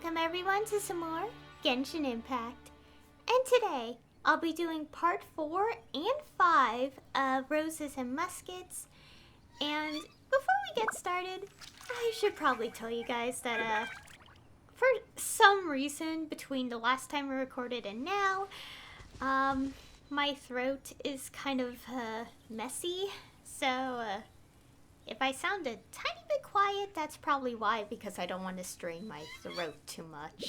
Welcome everyone to some more Genshin Impact. And today, I'll be doing part 4 and 5 of Roses and Muskets. And before we get started, I should probably tell you guys that for some reason between the last time we recorded and now, my throat is kind of messy. So if I sound a tiny bit quiet, that's probably why, because I don't want to strain my throat too much.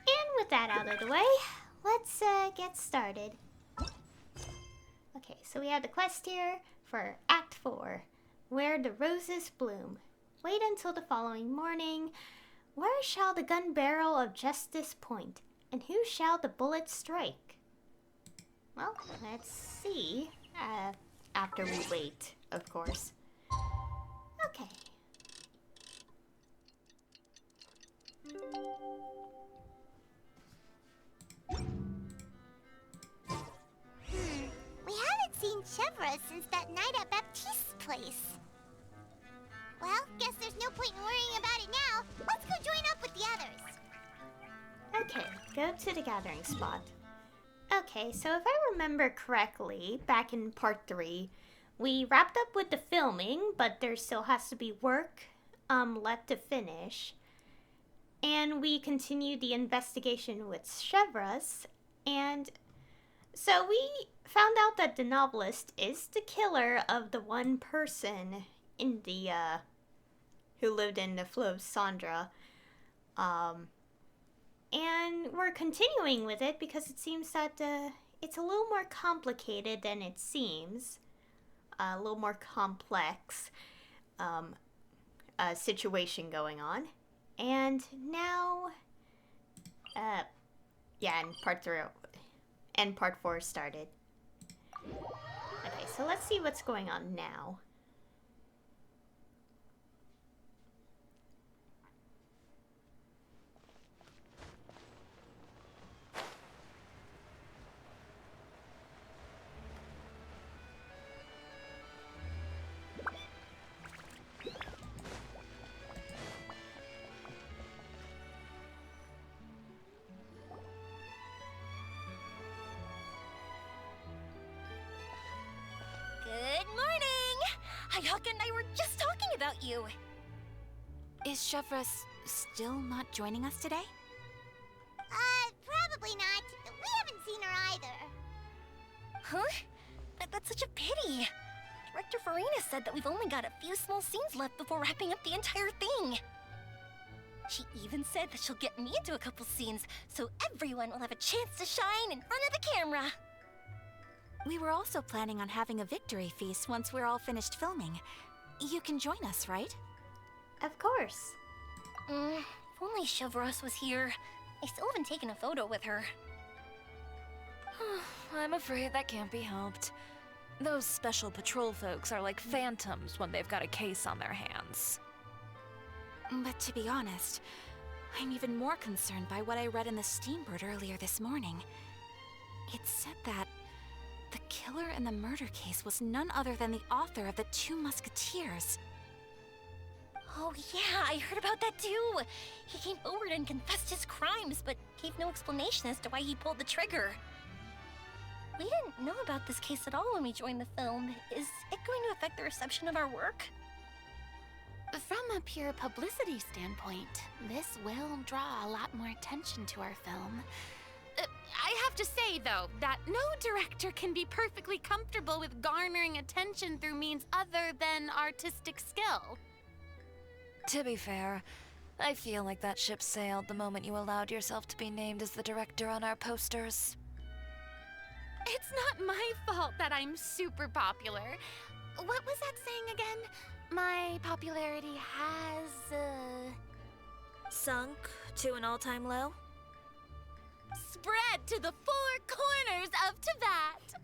And with that out of the way, let's get started. Okay, so we have the quest here for Act 4, Where the Roses Bloom. Wait until the following morning. Where shall the gun barrel of justice point, and who shall the bullet strike? Well, let's see. After we wait, of course. Okay. We haven't seen Chevra since that night at Baptiste's place. Well, guess there's no point in worrying about it now. Let's go join up with the others. Okay, go to the gathering spot. Okay, so if I remember correctly, back in part 3, we wrapped up with the filming, but there still has to be work left to finish. And we continued the investigation with Chevras, and so we found out that the novelist is the killer of the one person in the, who lived in the Flow of Sandra. And we're continuing with it because it seems that it's a little more complicated than it seems. A little more complex situation going on. And now, yeah, and part 4 started. Okay, so let's see what's going on now. Good morning! Hayaka and I were just talking about you. Is Chevra still not joining us today? Probably not. We haven't seen her either. Huh? That's such a pity. Director Farina said that we've only got a few small scenes left before wrapping up the entire thing. She even said that she'll get me into a couple scenes, so everyone will have a chance to shine in front of the camera. We were also planning on having a victory feast once we're all finished filming. You can join us, right? Of course. If only Chevros was here. I still haven't taken a photo with her. I'm afraid that can't be helped. Those special patrol folks are like phantoms when they've got a case on their hands. But to be honest, I'm even more concerned by what I read in the Steambird earlier this morning. It said that the killer in the murder case was none other than the author of the 2 Musketeers. Oh yeah, I heard about that too. He came forward and confessed his crimes, but gave no explanation as to why he pulled the trigger. We didn't know about this case at all when we joined the film. Is it going to affect the reception of our work? From a pure publicity standpoint, this will draw a lot more attention to our film. I have to say, though, that no director can be perfectly comfortable with garnering attention through means other than artistic skill. To be fair, I feel like that ship sailed the moment you allowed yourself to be named as the director on our posters. It's not my fault that I'm super popular. What was that saying again? My popularity has, Sunk to an all-time low? spread to the 4 corners of Teyvat.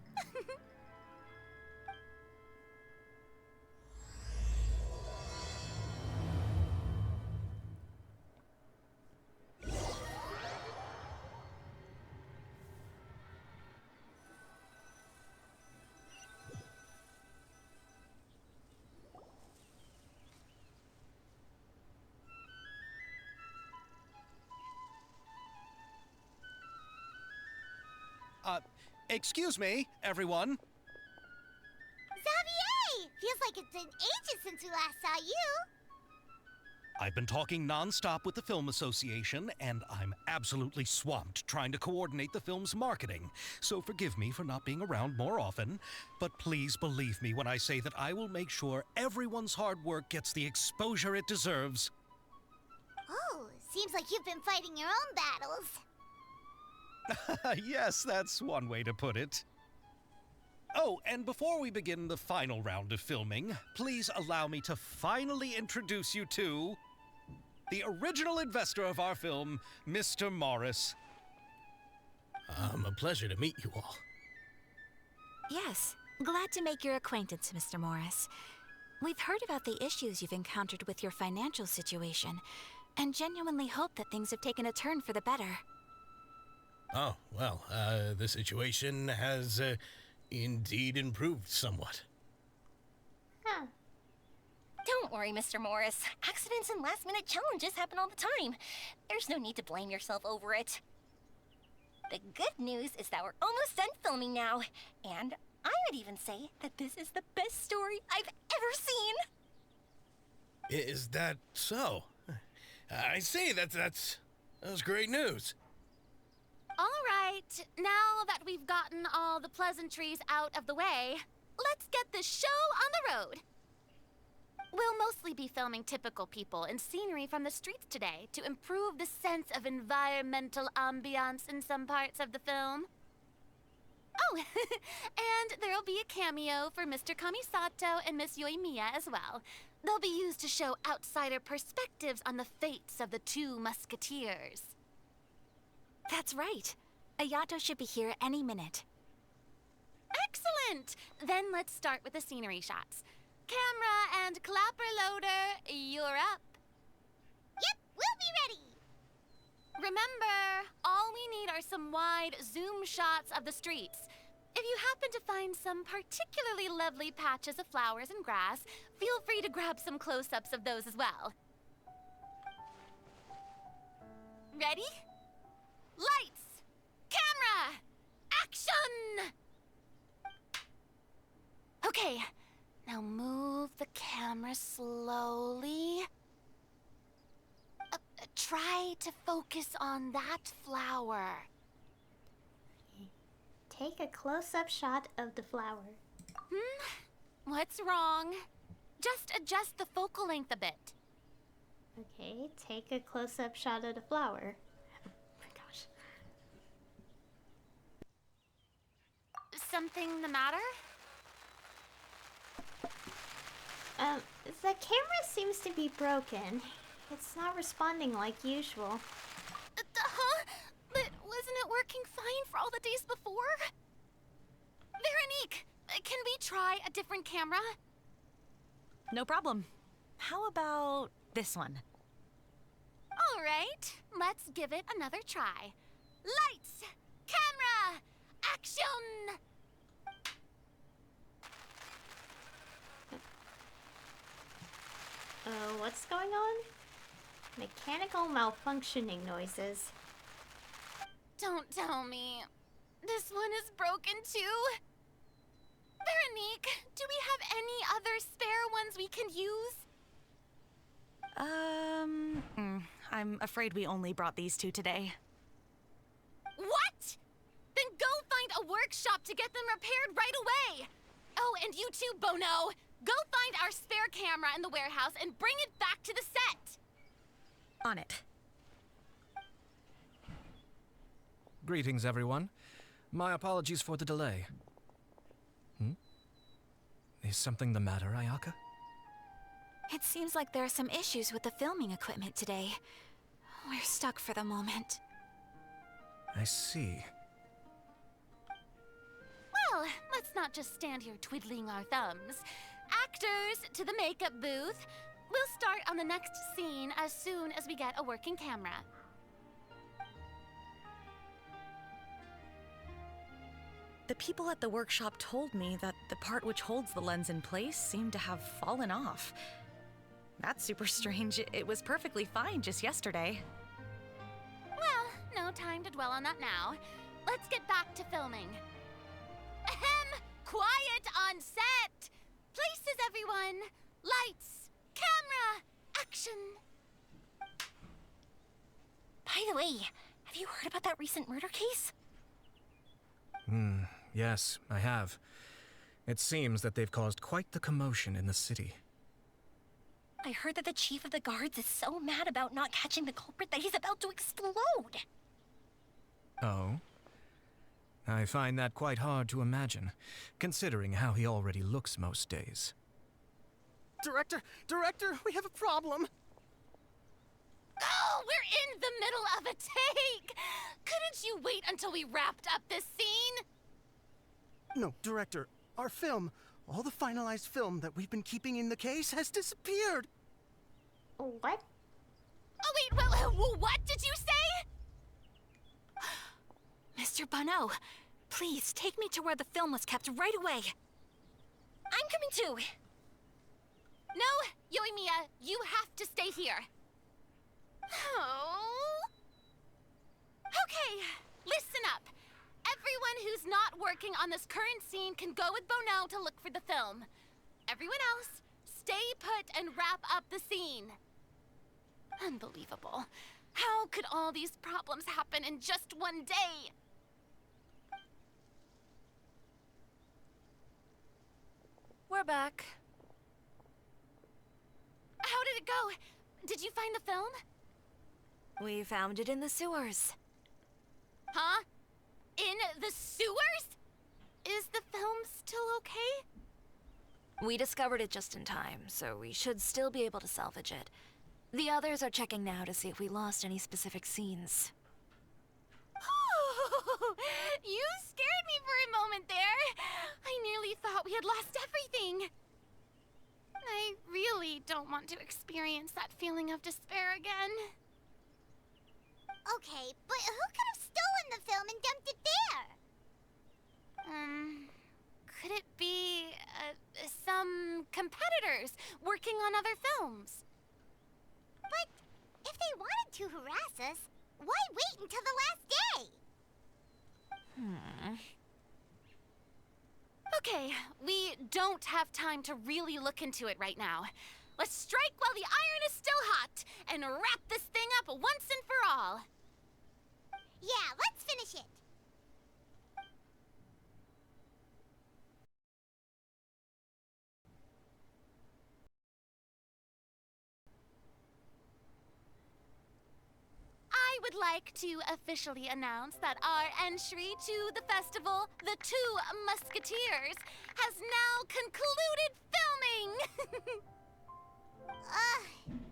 Excuse me, everyone. Xavier! Feels like it's been ages since we last saw you. I've been talking non-stop with the Film Association, and I'm absolutely swamped trying to coordinate the film's marketing. So forgive me for not being around more often, but please believe me when I say that I will make sure everyone's hard work gets the exposure it deserves. Oh, seems like you've been fighting your own battles. Yes, that's one way to put it. Oh, and before we begin the final round of filming, please allow me to finally introduce you to the original investor of our film, Mr. Morris. A pleasure to meet you all. Yes, glad to make your acquaintance, Mr. Morris. We've heard about the issues you've encountered with your financial situation, and genuinely hope that things have taken a turn for the better. Oh, well, the situation has indeed improved somewhat. Huh. Don't worry, Mr. Morris. Accidents and last-minute challenges happen all the time. There's no need to blame yourself over it. The good news is that we're almost done filming now. And I would even say that this is the best story I've ever seen. Is that so? I see, that's great news. All right, now that we've gotten all the pleasantries out of the way, let's get this show on the road. We'll mostly be filming typical people and scenery from the streets today to improve the sense of environmental ambiance in some parts of the film. Oh, and there'll be a cameo for Mr. Kamisato and Miss Yoimiya as well. They'll be used to show outsider perspectives on the fates of the two musketeers. That's right. Ayato should be here any minute. Excellent! Then let's start with the scenery shots. Camera and clapper loader, you're up. Yep, we'll be ready. Remember, all we need are some wide zoom shots of the streets. If you happen to find some particularly lovely patches of flowers and grass, feel free to grab some close-ups of those as well. Ready? Lights! Camera! Action! Okay, now move the camera slowly. Try to focus on that flower. Take a close-up shot of the flower. What's wrong? Just adjust the focal length a bit. Okay, take a close-up shot of the flower. Oh my gosh. Something the matter? The camera seems to be broken. It's not responding like usual. Huh? But wasn't it working fine for all the days before? Veronique, can we try a different camera? No problem. How about this one? All right, let's give it another try. Lights! Camera! Action! What's going on? Mechanical malfunctioning noises. Don't tell me. This one is broken too? Veronique, do we have any other spare ones we can use? I'm afraid we only brought these two today. What? Then go find a workshop to get them repaired right away. Oh, and you too, Bono. Go find our spare camera in the warehouse and bring it back to the set. On it. Greetings, everyone. My apologies for the delay. Is something the matter, Ayaka? It seems like there are some issues with the filming equipment today. We're stuck for the moment. I see. Well, let's not just stand here twiddling our thumbs. Actors, to the makeup booth. We'll start on the next scene as soon as we get a working camera. The people at the workshop told me that the part which holds the lens in place seemed to have fallen off. That's super strange. It was perfectly fine just yesterday. Well, no time to dwell on that now. let's get back to filming. Ahem! Quiet on set! Places, everyone! Lights! Camera! Action! By the way, have you heard about that recent murder case? Yes, I have. It seems that they've caused quite the commotion in the city. I heard that the chief of the guards is so mad about not catching the culprit that he's about to explode. Oh? I find that quite hard to imagine, considering how he already looks most days. Director, we have a problem. Oh, we're in the middle of a take! Couldn't you wait until we wrapped up this scene? No, Director, our film, all the finalized film that we've been keeping in the case has disappeared. What? Oh, wait, what did you say? Mr. Bonneau, please take me to where the film was kept right away. I'm coming too. No, Yoimiya, you have to stay here. Oh. Okay, listen up. Everyone who's not working on this current scene can go with Bonneau to look for the film. Everyone else, stay put and wrap up the scene. Unbelievable. How could all these problems happen in just one day? We're back. How did it go? Did you find the film? We found it in the sewers. Huh? In the sewers? Is the film still okay? We discovered it just in time, so we should still be able to salvage it. The others are checking now to see if we lost any specific scenes. Oh, you scared me for a moment there. I nearly thought we had lost everything. I really don't want to experience that feeling of despair again. Okay, but who could have stolen the film and dumped it there? Could it be some competitors working on other films? But if they wanted to harass us, why wait until the last day? Okay, we don't have time to really look into it right now. Let's strike while the iron is still hot and wrap this thing up once and for all. Yeah, let's finish it. I would like to officially announce that our entry to the festival, The Two Musketeers, has now concluded filming!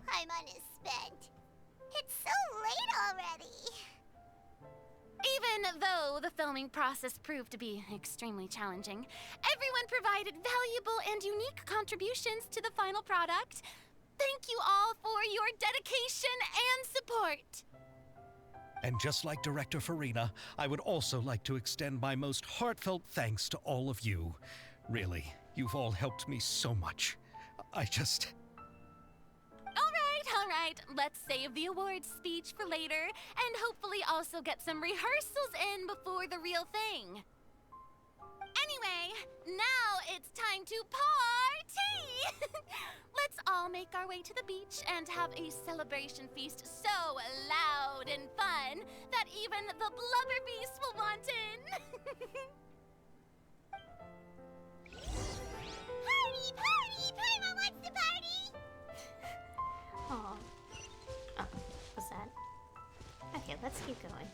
Paimon is spent. It's so late already. Even though the filming process proved to be extremely challenging, everyone provided valuable and unique contributions to the final product. Thank you all for your dedication and support. And just like Director Farina, I would also like to extend my most heartfelt thanks to all of you. Really, you've all helped me so much. All right, let's save the awards speech for later, and hopefully also get some rehearsals in before the real thing. Anyway, now it's time to party! Let's all make our way to the beach and have a celebration feast so loud and fun that even the blubber beast will want in. Party, party! Paimon wants to party! Oh, what's that? Okay, let's keep going.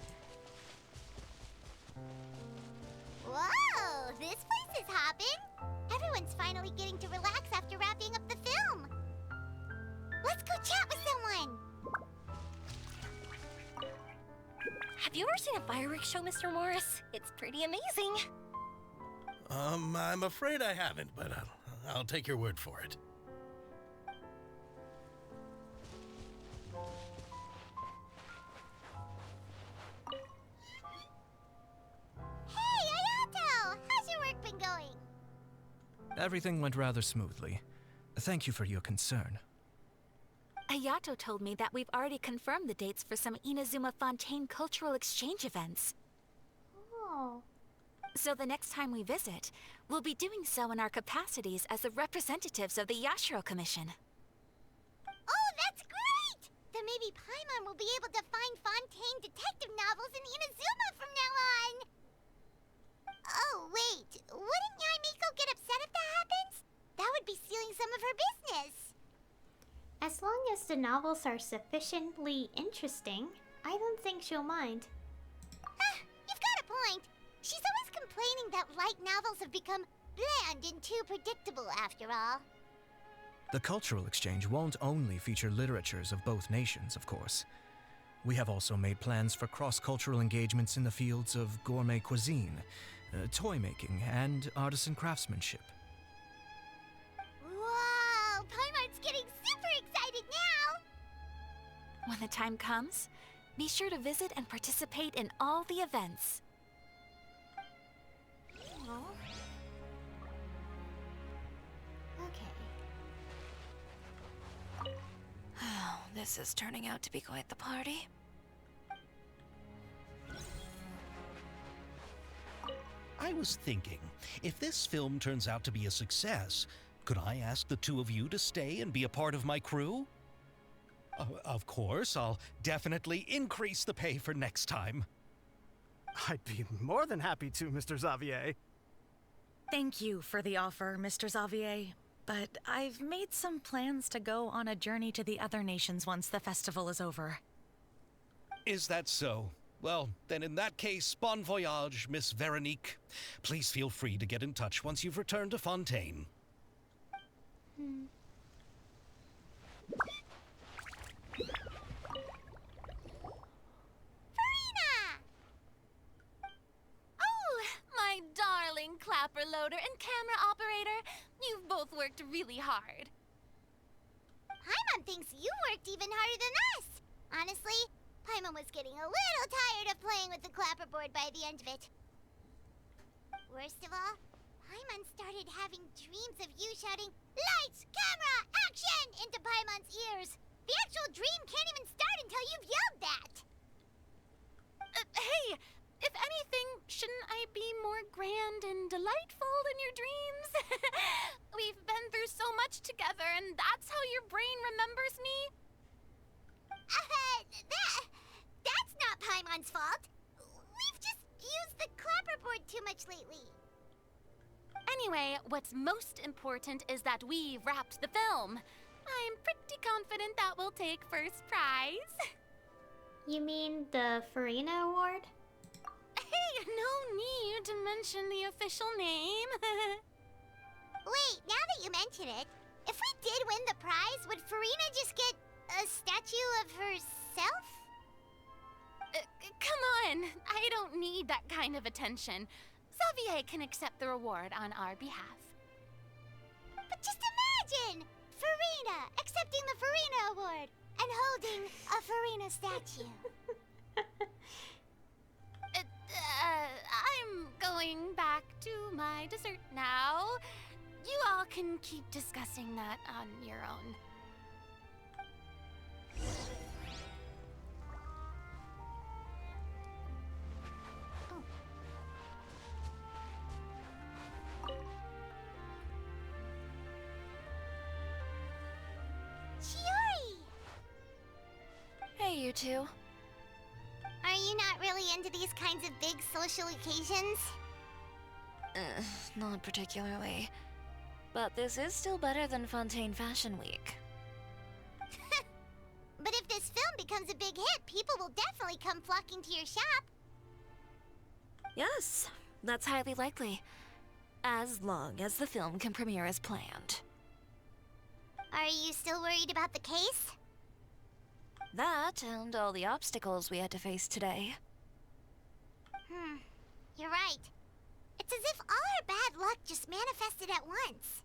Whoa, this place is hopping. Everyone's finally getting to relax after wrapping up the film. Let's go chat with someone. Have you ever seen a fireworks show, Mr. Morris? It's pretty amazing. I'm afraid I haven't, but I'll take your word for it. Hey, Ayato! How's your work been going? Everything went rather smoothly. Thank you for your concern. Ayato told me that we've already confirmed the dates for some Inazuma Fontaine cultural exchange events. Oh. So the next time we visit, we'll be doing so in our capacities as the representatives of the Yashiro Commission. Oh, that's great! Then maybe Paimon will be able to find Fontaine detective novels in Inazuma from now on! Oh, wait. Wouldn't Yaimiko get upset if that happens? That would be stealing some of her business. As long as the novels are sufficiently interesting, I don't think she'll mind. You've got a point. She's always complaining that light novels have become bland and too predictable after all. The cultural exchange won't only feature literatures of both nations, of course. We have also made plans for cross-cultural engagements in the fields of gourmet cuisine, toy making, and artisan craftsmanship. Whoa! Paimon's getting super excited now! When the time comes, be sure to visit and participate in all the events. Okay. Oh, this is turning out to be quite the party. I was thinking, if this film turns out to be a success, could I ask the two of you to stay and be a part of my crew? Of course, I'll definitely increase the pay for next time. I'd be more than happy to, Mr. Xavier. Thank you for the offer, Mr. Xavier. But I've made some plans to go on a journey to the other nations once the festival is over. Is that so? Well, then in that case, bon voyage, Miss Veronique. Please feel free to get in touch once you've returned to Fontaine. Oh, my darling clapper loader and camera operator. You've both worked really hard. Paimon thinks you worked even harder than us. Honestly, Paimon was getting a little tired of playing with the clapperboard by the end of it. Worst of all, Paimon started having dreams of you shouting, "Lights, camera, action!" into Paimon's ears. The actual dream can't even start until you've yelled that. Hey, if anything, shouldn't I be more grand and delightful than your dreams? We've been through so much together, and that's how your brain remembers me? That's not Paimon's fault. We've just used the clapperboard too much lately. Anyway, what's most important is that we've wrapped the film. I'm pretty confident that we'll take first prize. You mean the Farina Award? Hey, no need to mention the official name. Wait, now that you mention it, if we did win the prize, would Farina just get a statue of herself? Come on, I don't need that kind of attention. Xavier can accept the reward on our behalf. But just imagine! Farina accepting the Farina Award and holding a Farina statue. I'm going back to my dessert now. You all can keep discussing that on your own. Chiori! Hey, you two. Are you not really into these kinds of big social occasions? Not particularly. But this is still better than Fontaine Fashion Week. But if this film becomes a big hit, people will definitely come flocking to your shop. Yes, that's highly likely. As long as the film can premiere as planned. Are you still worried about the case? That and all the obstacles we had to face today. You're right. It's as if all our bad luck just manifested at once.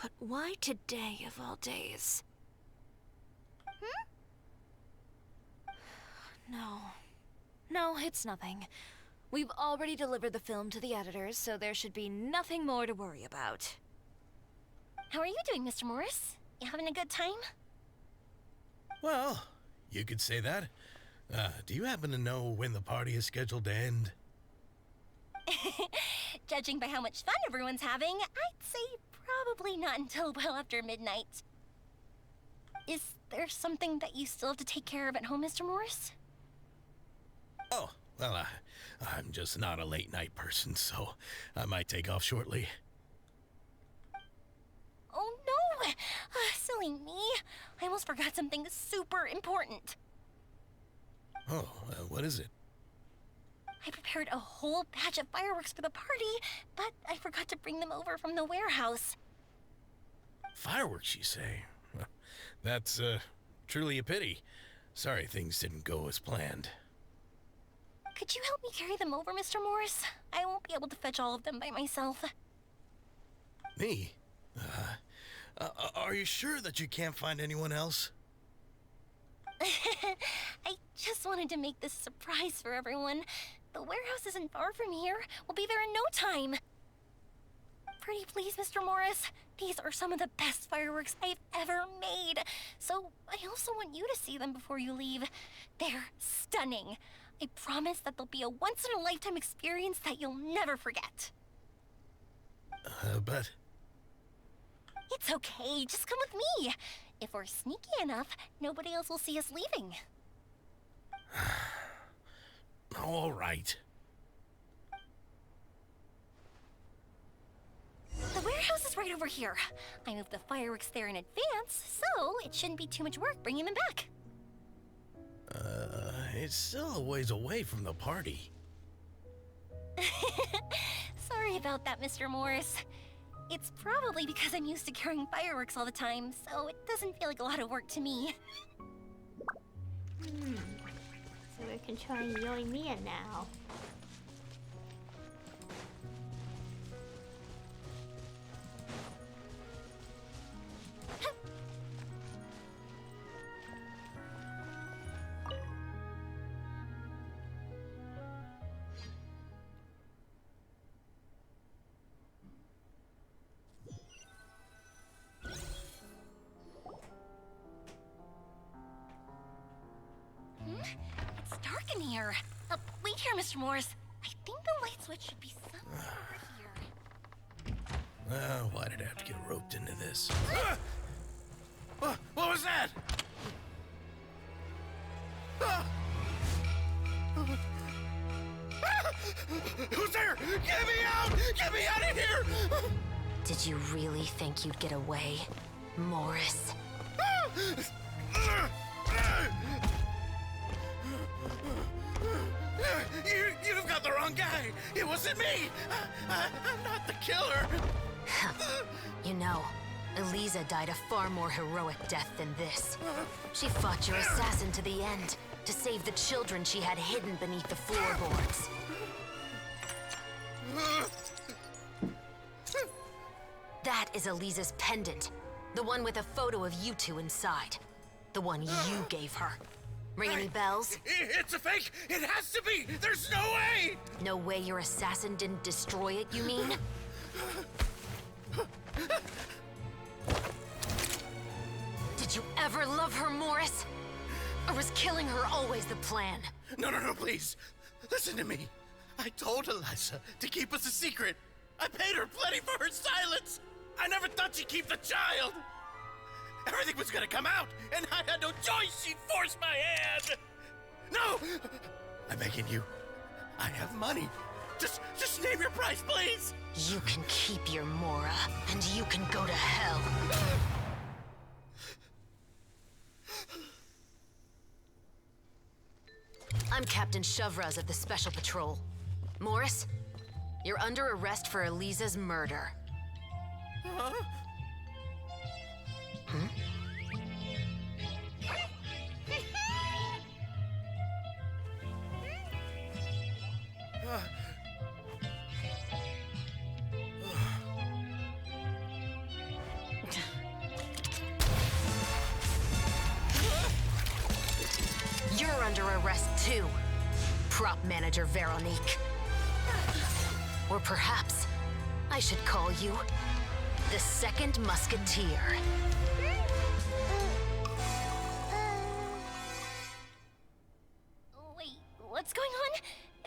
But why today of all days? No, it's nothing. We've already delivered the film to the editors, so there should be nothing more to worry about. How are you doing, Mr. Morris? You having a good time? Well, you could say that. Do you happen to know when the party is scheduled to end? Judging by how much fun everyone's having, I'd say probably not until well after midnight. Is there something that you still have to take care of at home, Mr. Morris? Oh, well, I'm just not a late night person, so I might take off shortly. Oh no! Silly me. I almost forgot something super important. Oh, what is it? I prepared a whole batch of fireworks for the party, but I forgot to bring them over from the warehouse. Fireworks, you say? That's, truly a pity. Sorry things didn't go as planned. Could you help me carry them over, Mr. Morris? I won't be able to fetch all of them by myself. Me? Are you sure that you can't find anyone else? I just wanted to make this a surprise for everyone. The warehouse isn't far from here. We'll be there in no time. Pretty please, Mr. Morris. These are some of the best fireworks I've ever made. So I also want you to see them before you leave. They're stunning. I promise that they'll be a once-in-a-lifetime experience that you'll never forget. But... It's okay. Just come with me. If we're sneaky enough, nobody else will see us leaving. All right. The warehouse is right over here. I moved the fireworks there in advance, so it shouldn't be too much work bringing them back. It's still a ways away from the party. Sorry about that, Mr. Morris. It's probably because I'm used to carrying fireworks all the time, so it doesn't feel like a lot of work to me. So we're controlling Yoimiya now. It's dark in here. Wait here, Mr. Morris. I think the light switch should be somewhere over here. Why did I have to get roped into this? What was that? Who's there? Get me out! Get me out of here! Did you really think you'd get away, Morris? You've got the wrong guy. It wasn't me. I'm not the killer. You know, Eliza died a far more heroic death than this. She fought your assassin to the end, to save the children she had hidden beneath the floorboards. That is Eliza's pendant. The one with a photo of you two inside. The one you gave her. Ring any bells? It's a fake! It has to be! There's no way! No way your assassin didn't destroy it, you mean? Did you ever love her, Morris? Or was killing her always the plan? No, please. Listen to me. I told Eliza to keep us a secret. I paid her plenty for her silence. I never thought she'd keep the child. Everything was gonna come out, and I had no choice. She'd force my hand. No! I'm begging you. I have money. Just name your price, please. You can keep your Mora, and you can go to hell. I'm Captain Shovraz of the Special Patrol. Morris, you're under arrest for Eliza's murder. Huh? You're under arrest too, prop manager Veronique. Or perhaps I should call you the Second Musketeer. Wait, what's going on?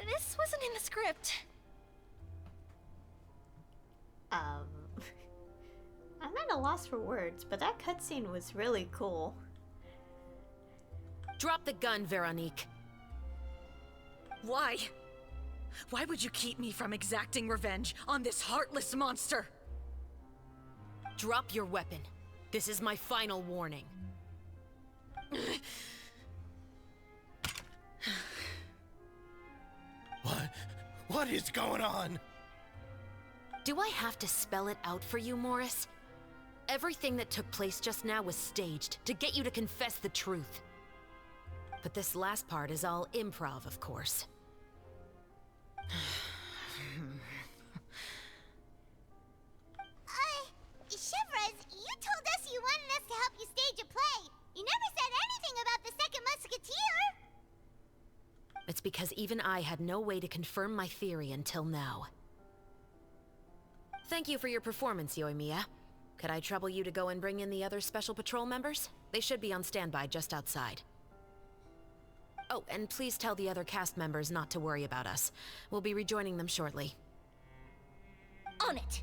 This wasn't in the script. Um, I'm at a loss for words, but that cutscene was really cool. Drop the gun, Veronique. Why? Why would you keep me from exacting revenge on this heartless monster? Drop your weapon. This is my final warning. What is going on? Do I have to spell it out for you, Morris? Everything that took place just now was staged to get you to confess the truth. But this last part is all improv, of course. Shivers, you told us you wanted us to help you stage a play. You never said anything about the second musketeer. It's because even I had no way to confirm my theory until now. Thank you for your performance, Yoimiya. Could I trouble you to go and bring in the other Special Patrol members? They should be on standby just outside. Oh, and please tell the other cast members not to worry about us. We'll be rejoining them shortly. On it!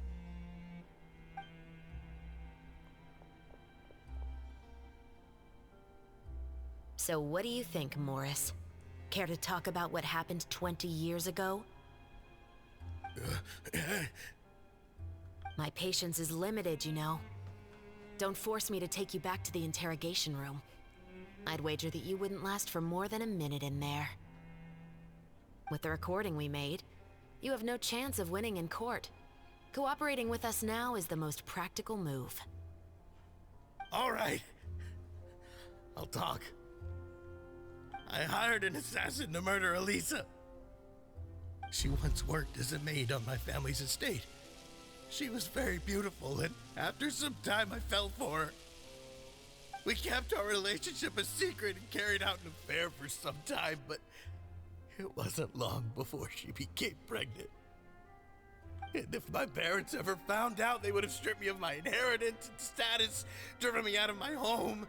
So what do you think, Morris? Care to talk about what happened 20 years ago? My patience is limited, you know. Don't force me to take you back to the interrogation room. I'd wager that you wouldn't last for more than a minute in there. With the recording we made, you have no chance of winning in court. Cooperating with us now is the most practical move. All right. I'll talk. I hired an assassin to murder Elisa. She once worked as a maid on my family's estate. She was very beautiful, and after some time I fell for her. We kept our relationship a secret and carried out an affair for some time, but it wasn't long before she became pregnant. And if my parents ever found out, they would have stripped me of my inheritance and status, driven me out of my home.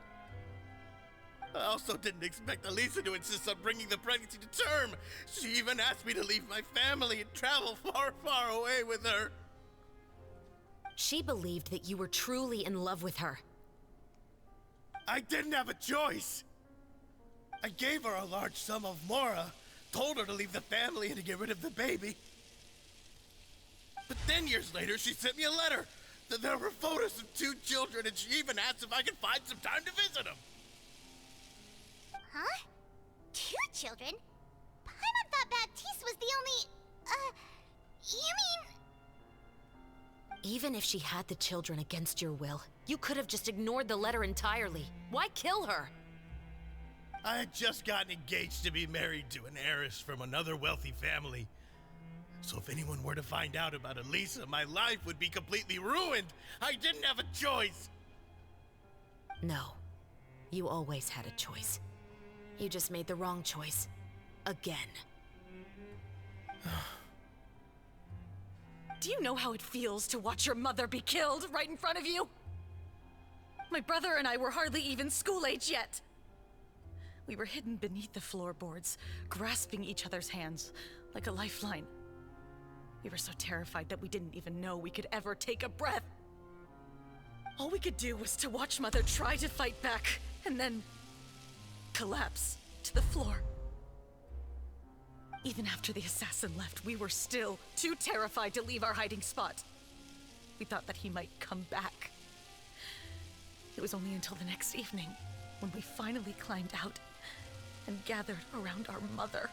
I also didn't expect Elisa to insist on bringing the pregnancy to term. She even asked me to leave my family and travel far, far away with her. She believed that you were truly in love with her. I didn't have a choice. I gave her a large sum of mora, told her to leave the family and to get rid of the baby. But then years later, she sent me a letter. There were photos of 2 children, and she even asked if I could find some time to visit them. Huh? 2 children? Paimon thought Baptiste was the only... you mean... Even if she had the children against your will, you could have just ignored the letter entirely. Why kill her? I had just gotten engaged to be married to an heiress from another wealthy family. So if anyone were to find out about Elisa, my life would be completely ruined. I didn't have a choice. No. You always had a choice. You just made the wrong choice. Again. Do you know how it feels to watch your mother be killed right in front of you? My brother and I were hardly even school age yet. We were hidden beneath the floorboards, grasping each other's hands like a lifeline. We were so terrified that we didn't even know we could ever take a breath. All we could do was to watch Mother try to fight back, and then collapse to the floor. Even after the assassin left, we were still too terrified to leave our hiding spot. We thought that he might come back. It was only until the next evening when we finally climbed out and gathered around our mother.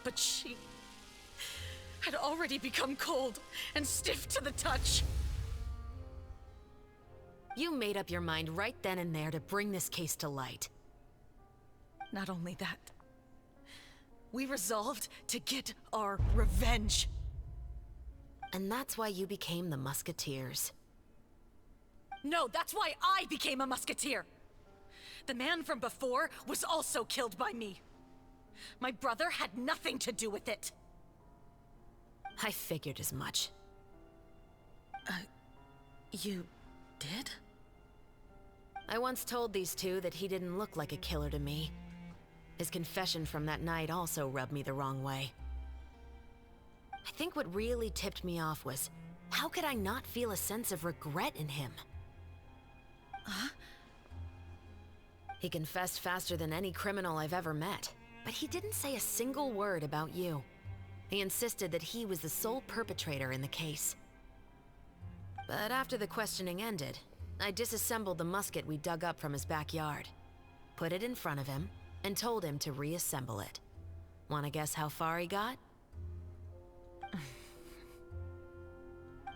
But she had already become cold and stiff to the touch. You made up your mind right then and there to bring this case to light. Not only that, we resolved to get our revenge. And that's why you became the Musketeers. No, that's why I became a musketeer. The man from before was also killed by me. My brother had nothing to do with it. I figured as much. You did? I once told these two that he didn't look like a killer to me. His confession from that night also rubbed me the wrong way. I think what really tipped me off was, how could I not feel a sense of regret in him? Huh? He confessed faster than any criminal I've ever met, but he didn't say a single word about you. He insisted that he was the sole perpetrator in the case. But after the questioning ended, I disassembled the musket we dug up from his backyard, put it in front of him, and told him to reassemble it. Wanna guess how far he got?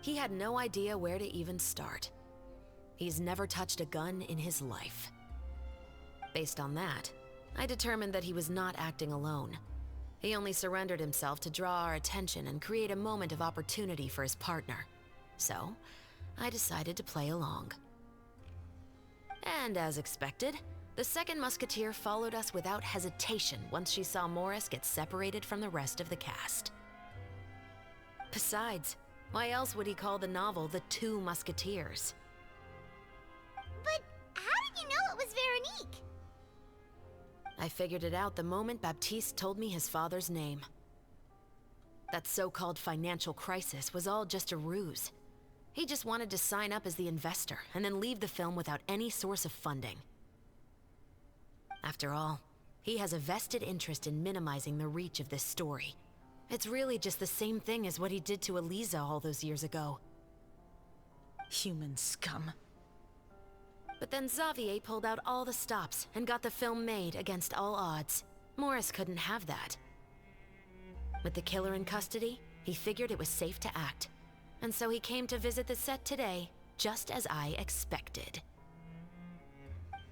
He had no idea where to even start. He's never touched a gun in his life. Based on that, I determined that he was not acting alone. He only surrendered himself to draw our attention and create a moment of opportunity for his partner. So, I decided to play along. And as expected, the second musketeer followed us without hesitation once she saw Morris get separated from the rest of the cast. Besides, why else would he call the novel The Two Musketeers? But how did you know it was Veronique? I figured it out the moment Baptiste told me his father's name. That so-called financial crisis was all just a ruse. He just wanted to sign up as the investor and then leave the film without any source of funding. After all, he has a vested interest in minimizing the reach of this story. It's really just the same thing as what he did to Eliza all those years ago. Human scum. But then Xavier pulled out all the stops and got the film made against all odds. Morris couldn't have that. With the killer in custody, he figured it was safe to act. And so he came to visit the set today, just as I expected.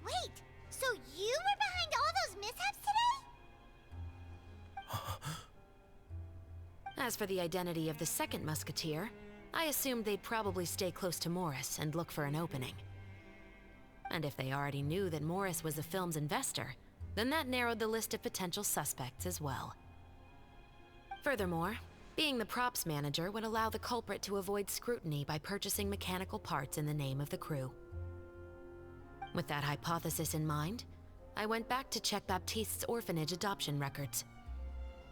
Wait, so you were behind all those mishaps today? As for the identity of the second musketeer, I assumed they'd probably stay close to Morris and look for an opening. And if they already knew that Morris was the film's investor, then that narrowed the list of potential suspects as well. Furthermore, being the props manager would allow the culprit to avoid scrutiny by purchasing mechanical parts in the name of the crew. With that hypothesis in mind, I went back to check Baptiste's orphanage adoption records.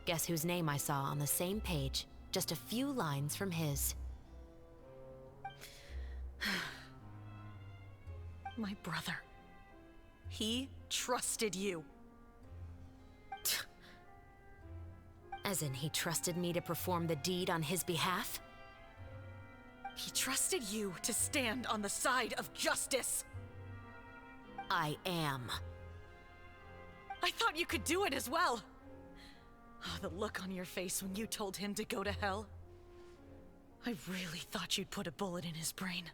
Guess whose name I saw on the same page, just a few lines from his. My brother. He trusted you. As in, he trusted me to perform the deed on his behalf? He trusted you to stand on the side of justice. I am. I thought you could do it as well. Oh, the look on your face when you told him to go to hell. I really thought you'd put a bullet in his brain.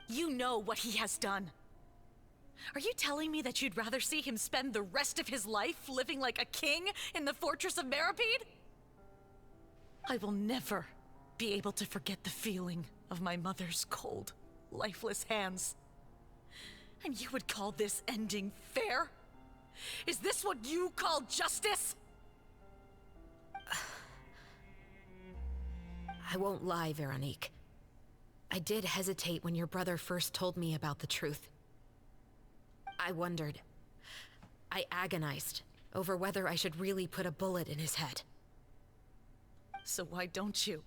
You know what he has done. Are you telling me that you'd rather see him spend the rest of his life living like a king in the fortress of Meripede? I will never be able to forget the feeling of my mother's cold, lifeless hands. And you would call this ending fair? Is this what you call justice? I won't lie, Veronique. I did hesitate when your brother first told me about the truth. I wondered. I agonized over whether I should really put a bullet in his head. So why don't you?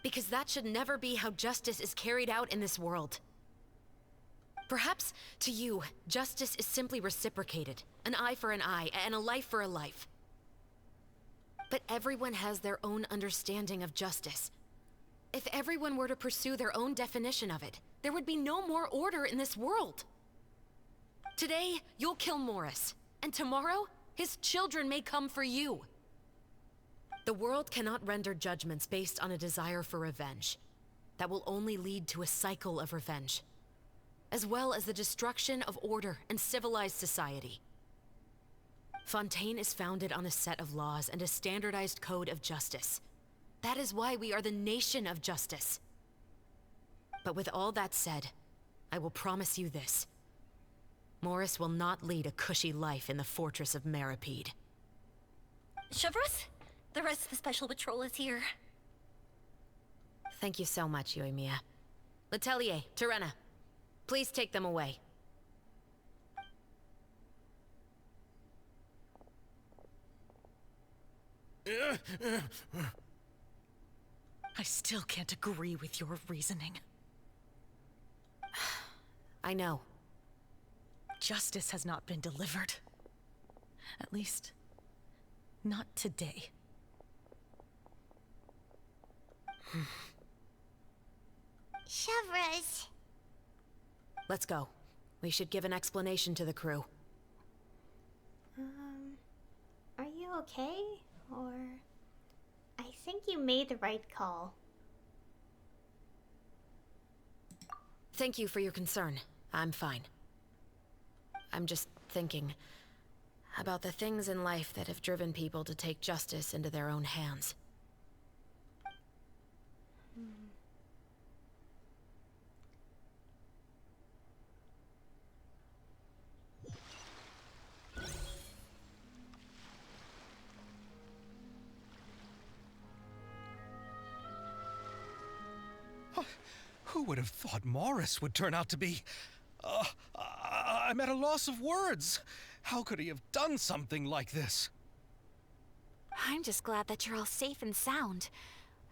Because that should never be how justice is carried out in this world. Perhaps, to you, justice is simply reciprocated. An eye for an eye, and a life for a life. But everyone has their own understanding of justice. If everyone were to pursue their own definition of it, there would be no more order in this world. Today, you'll kill Morris, and tomorrow, his children may come for you. The world cannot render judgments based on a desire for revenge. That will only lead to a cycle of revenge, as well as the destruction of order and civilized society. Fontaine is founded on a set of laws and a standardized code of justice. That is why we are the nation of justice. But with all that said, I will promise you this. Morris will not lead a cushy life in the fortress of Meripede. Chevros, the rest of the special patrol is here. Thank you so much, Yoimiya. Letelier, Terena, please take them away. I still can't agree with your reasoning. I know. Justice has not been delivered. At least, not today. Chevras. Let's go. We should give an explanation to the crew. Are you okay? Or... I think you made the right call. Thank you for your concern. I'm fine. I'm just thinking about the things in life that have driven people to take justice into their own hands. Who would have thought Morris would turn out to be... I'm at a loss of words. How could he have done something like this? I'm just glad that you're all safe and sound.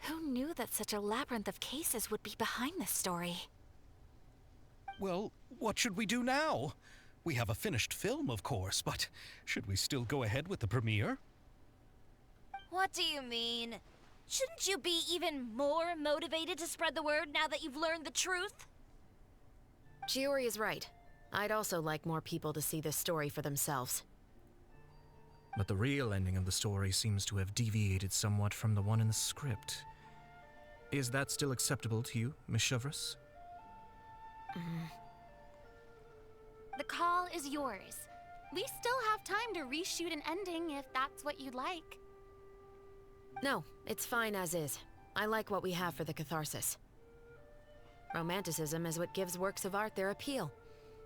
Who knew that such a labyrinth of cases would be behind this story? Well, what should we do now? We have a finished film, of course, but should we still go ahead with the premiere? What do you mean? Shouldn't you be even more motivated to spread the word now that you've learned the truth? Chiori is right. I'd also like more people to see this story for themselves. But the real ending of the story seems to have deviated somewhat from the one in the script. Is that still acceptable to you, Miss Chevras? The call is yours. We still have time to reshoot an ending if that's what you'd like. No, it's fine as is. I like what we have for the catharsis. Romanticism is what gives works of art their appeal.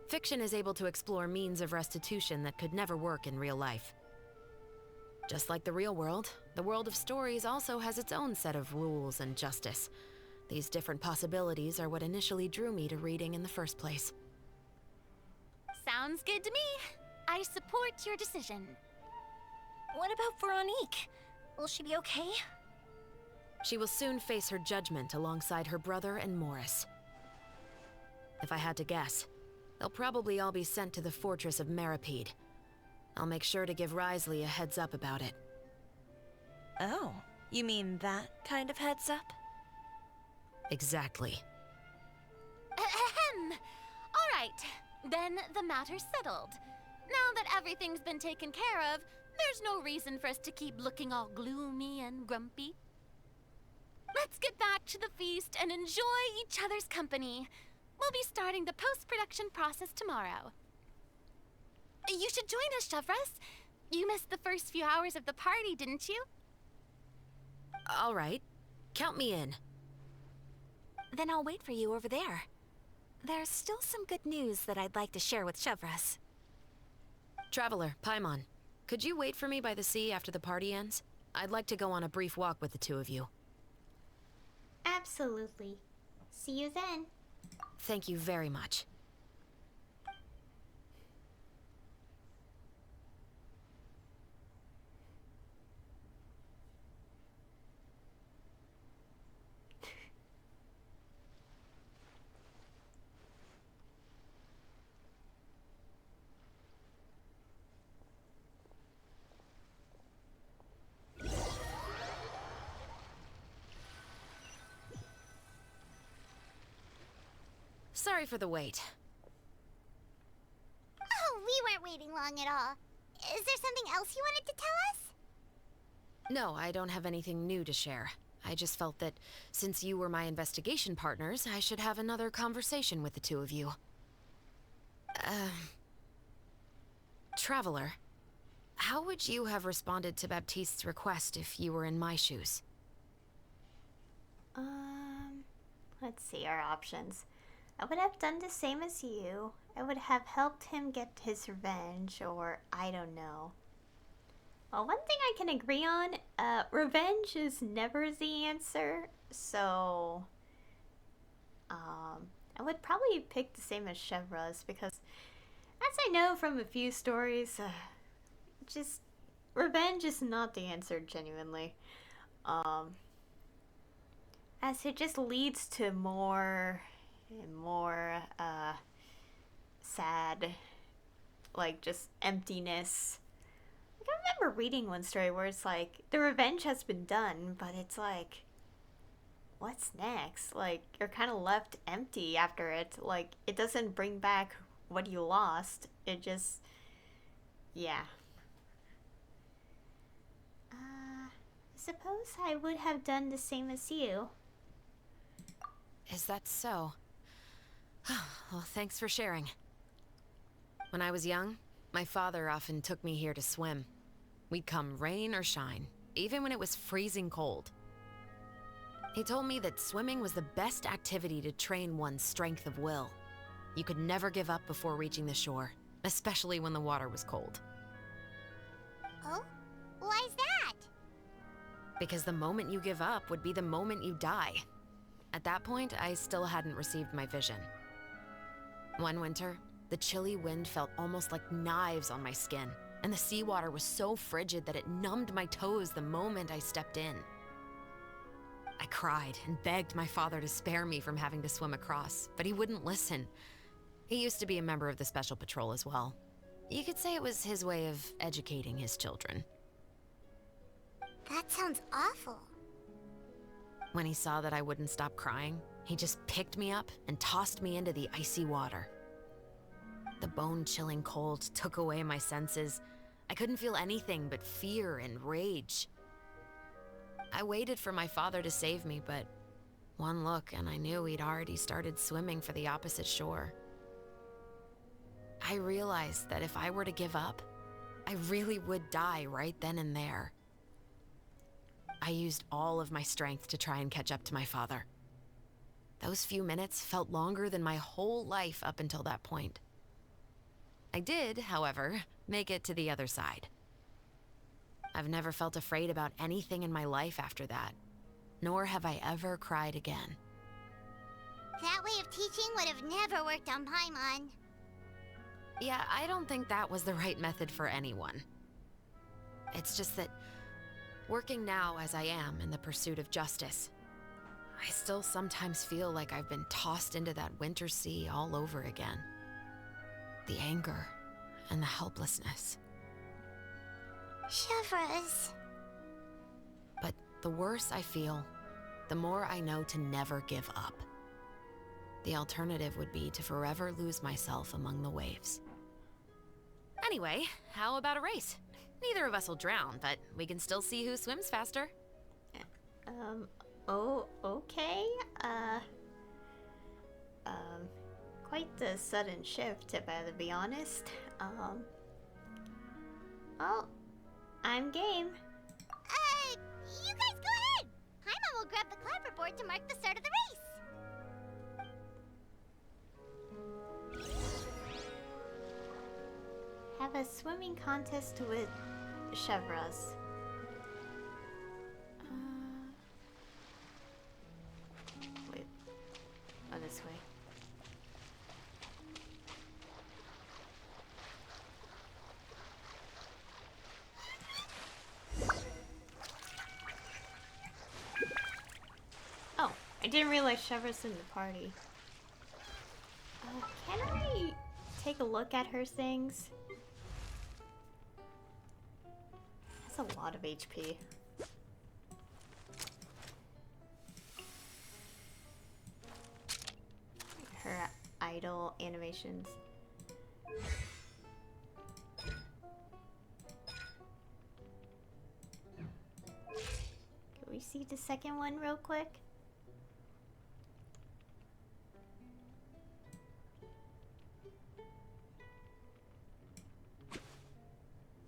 Fiction is able to explore means of restitution that could never work in real life. Just like the real world, the world of stories also has its own set of rules and justice. These different possibilities are what initially drew me to reading in the first place. Sounds good to me. I support your decision. What about Veronique? Will she be okay? She will soon face her judgment alongside her brother and Morris. If I had to guess, they'll probably all be sent to the fortress of Meripede. I'll make sure to give Risley a heads up about it. Oh, you mean that kind of heads up? Exactly. Ahem. All right, then the matter's settled. Now that everything's been taken care of, there's no reason for us to keep looking all gloomy and grumpy. Let's get back to the feast and enjoy each other's company. We'll be starting the post-production process tomorrow. You should join us, Chevras. You missed the first few hours of the party, didn't you? All right. Count me in. Then I'll wait for you over there. There's still some good news that I'd like to share with Chevras. Traveler, Paimon, could you wait for me by the sea after the party ends? I'd like to go on a brief walk with the two of you. Absolutely. See you then. Thank you very much. Sorry for the wait. Oh, we weren't waiting long at all. Is there something else you wanted to tell us? No, I don't have anything new to share. I just felt that since you were my investigation partners, I should have another conversation with the two of you. Traveler, how would you have responded to Baptiste's request if you were in my shoes? Let's see our options. I would have done the same as you. I would have helped him get his revenge, or I don't know. Well, one thing I can agree on, revenge is never the answer, so I would probably pick the same as Chevras, because as I know from a few stories, just revenge is not the answer, genuinely. As it just leads to more and more sad, like, just emptiness. Like, I remember reading one story where it's like the revenge has been done, but it's like, what's next? Like, you're kind of left empty after it. Like, it doesn't bring back what you lost. It just, yeah. Suppose I would have done the same as you. Is that so? Well, thanks for sharing. When I was young, my father often took me here to swim. We'd come rain or shine, even when it was freezing cold. He told me that swimming was the best activity to train one's strength of will. You could never give up before reaching the shore, especially when the water was cold. Oh? Why's that? Because the moment you give up would be the moment you die. At that point, I still hadn't received my vision. One winter, the chilly wind felt almost like knives on my skin, and the seawater was so frigid that it numbed my toes the moment I stepped in. I cried and begged my father to spare me from having to swim across, but he wouldn't listen. He used to be a member of the Special Patrol as well. You could say it was his way of educating his children. That sounds awful. When he saw that I wouldn't stop crying, he just picked me up and tossed me into the icy water. The bone-chilling cold took away my senses. I couldn't feel anything but fear and rage. I waited for my father to save me, but one look and I knew he'd already started swimming for the opposite shore. I realized that if I were to give up, I really would die right then and there. I used all of my strength to try and catch up to my father. Those few minutes felt longer than my whole life up until that point. I did, however, make it to the other side. I've never felt afraid about anything in my life after that, nor have I ever cried again. That way of teaching would have never worked on Paimon. Yeah, I don't think that was the right method for anyone. It's just that, working now as I am in the pursuit of justice, I still sometimes feel like I've been tossed into that winter sea all over again. The anger and the helplessness. Chevres. But the worse I feel, the more I know to never give up. The alternative would be to forever lose myself among the waves. Anyway, how about a race? Neither of us will drown, but we can still see who swims faster. Oh, okay. Quite the sudden shift, if I have to be honest. Well, I'm game. You guys go ahead! Paimon will grab the clapperboard to mark the start of the race. Have a swimming contest with Chevres. Wait. Oh, this way. Oh, I didn't realize Chevres in the party. Can I take a look at her things? That's a lot of HP. Her idle animations. Can we see the second one real quick?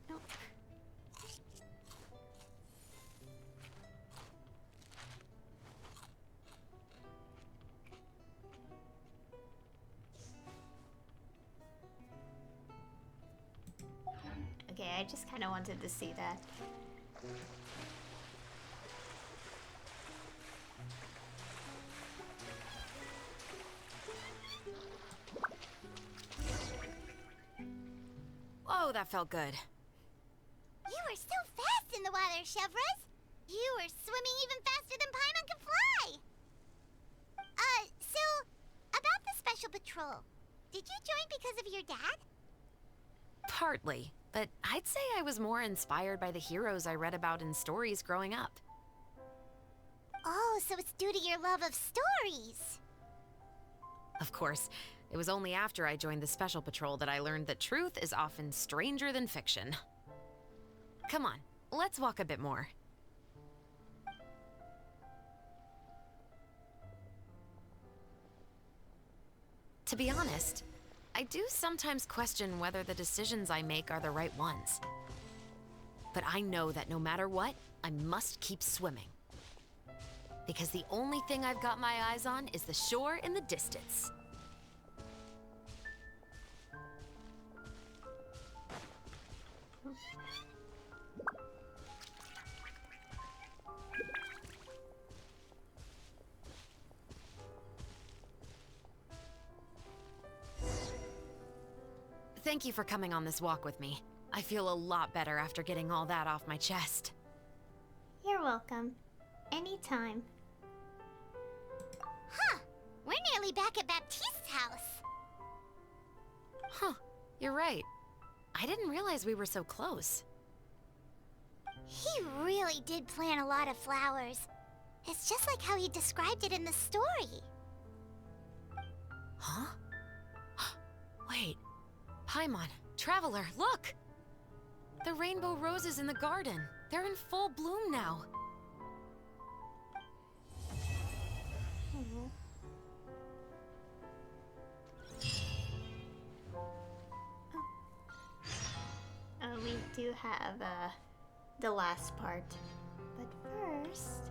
Nope. Okay, I just kind of wanted to see that. Whoa, that felt good. You were so fast in the water, Chevres. You were swimming even faster than Paimon can fly. So, about the Special Patrol, did you join because of your dad? Partly, but I'd say I was more inspired by the heroes I read about in stories growing up. Oh, so it's due to your love of stories. Of course, it was only after I joined the Special Patrol that I learned that truth is often stranger than fiction. Come on, let's walk a bit more. To be honest, I do sometimes question whether the decisions I make are the right ones. But I know that no matter what, I must keep swimming. Because the only thing I've got my eyes on is the shore in the distance. Thank you for coming on this walk with me. I feel a lot better after getting all that off my chest. You're welcome. Anytime. Huh. We're nearly back at Baptiste's house. Huh, you're right. I didn't realize we were so close. He really did plant a lot of flowers. It's just like how he described it in the story. Huh? Wait. Paimon, Traveler, look! The rainbow roses in the garden. They're in full bloom now. We do have the last part. But first...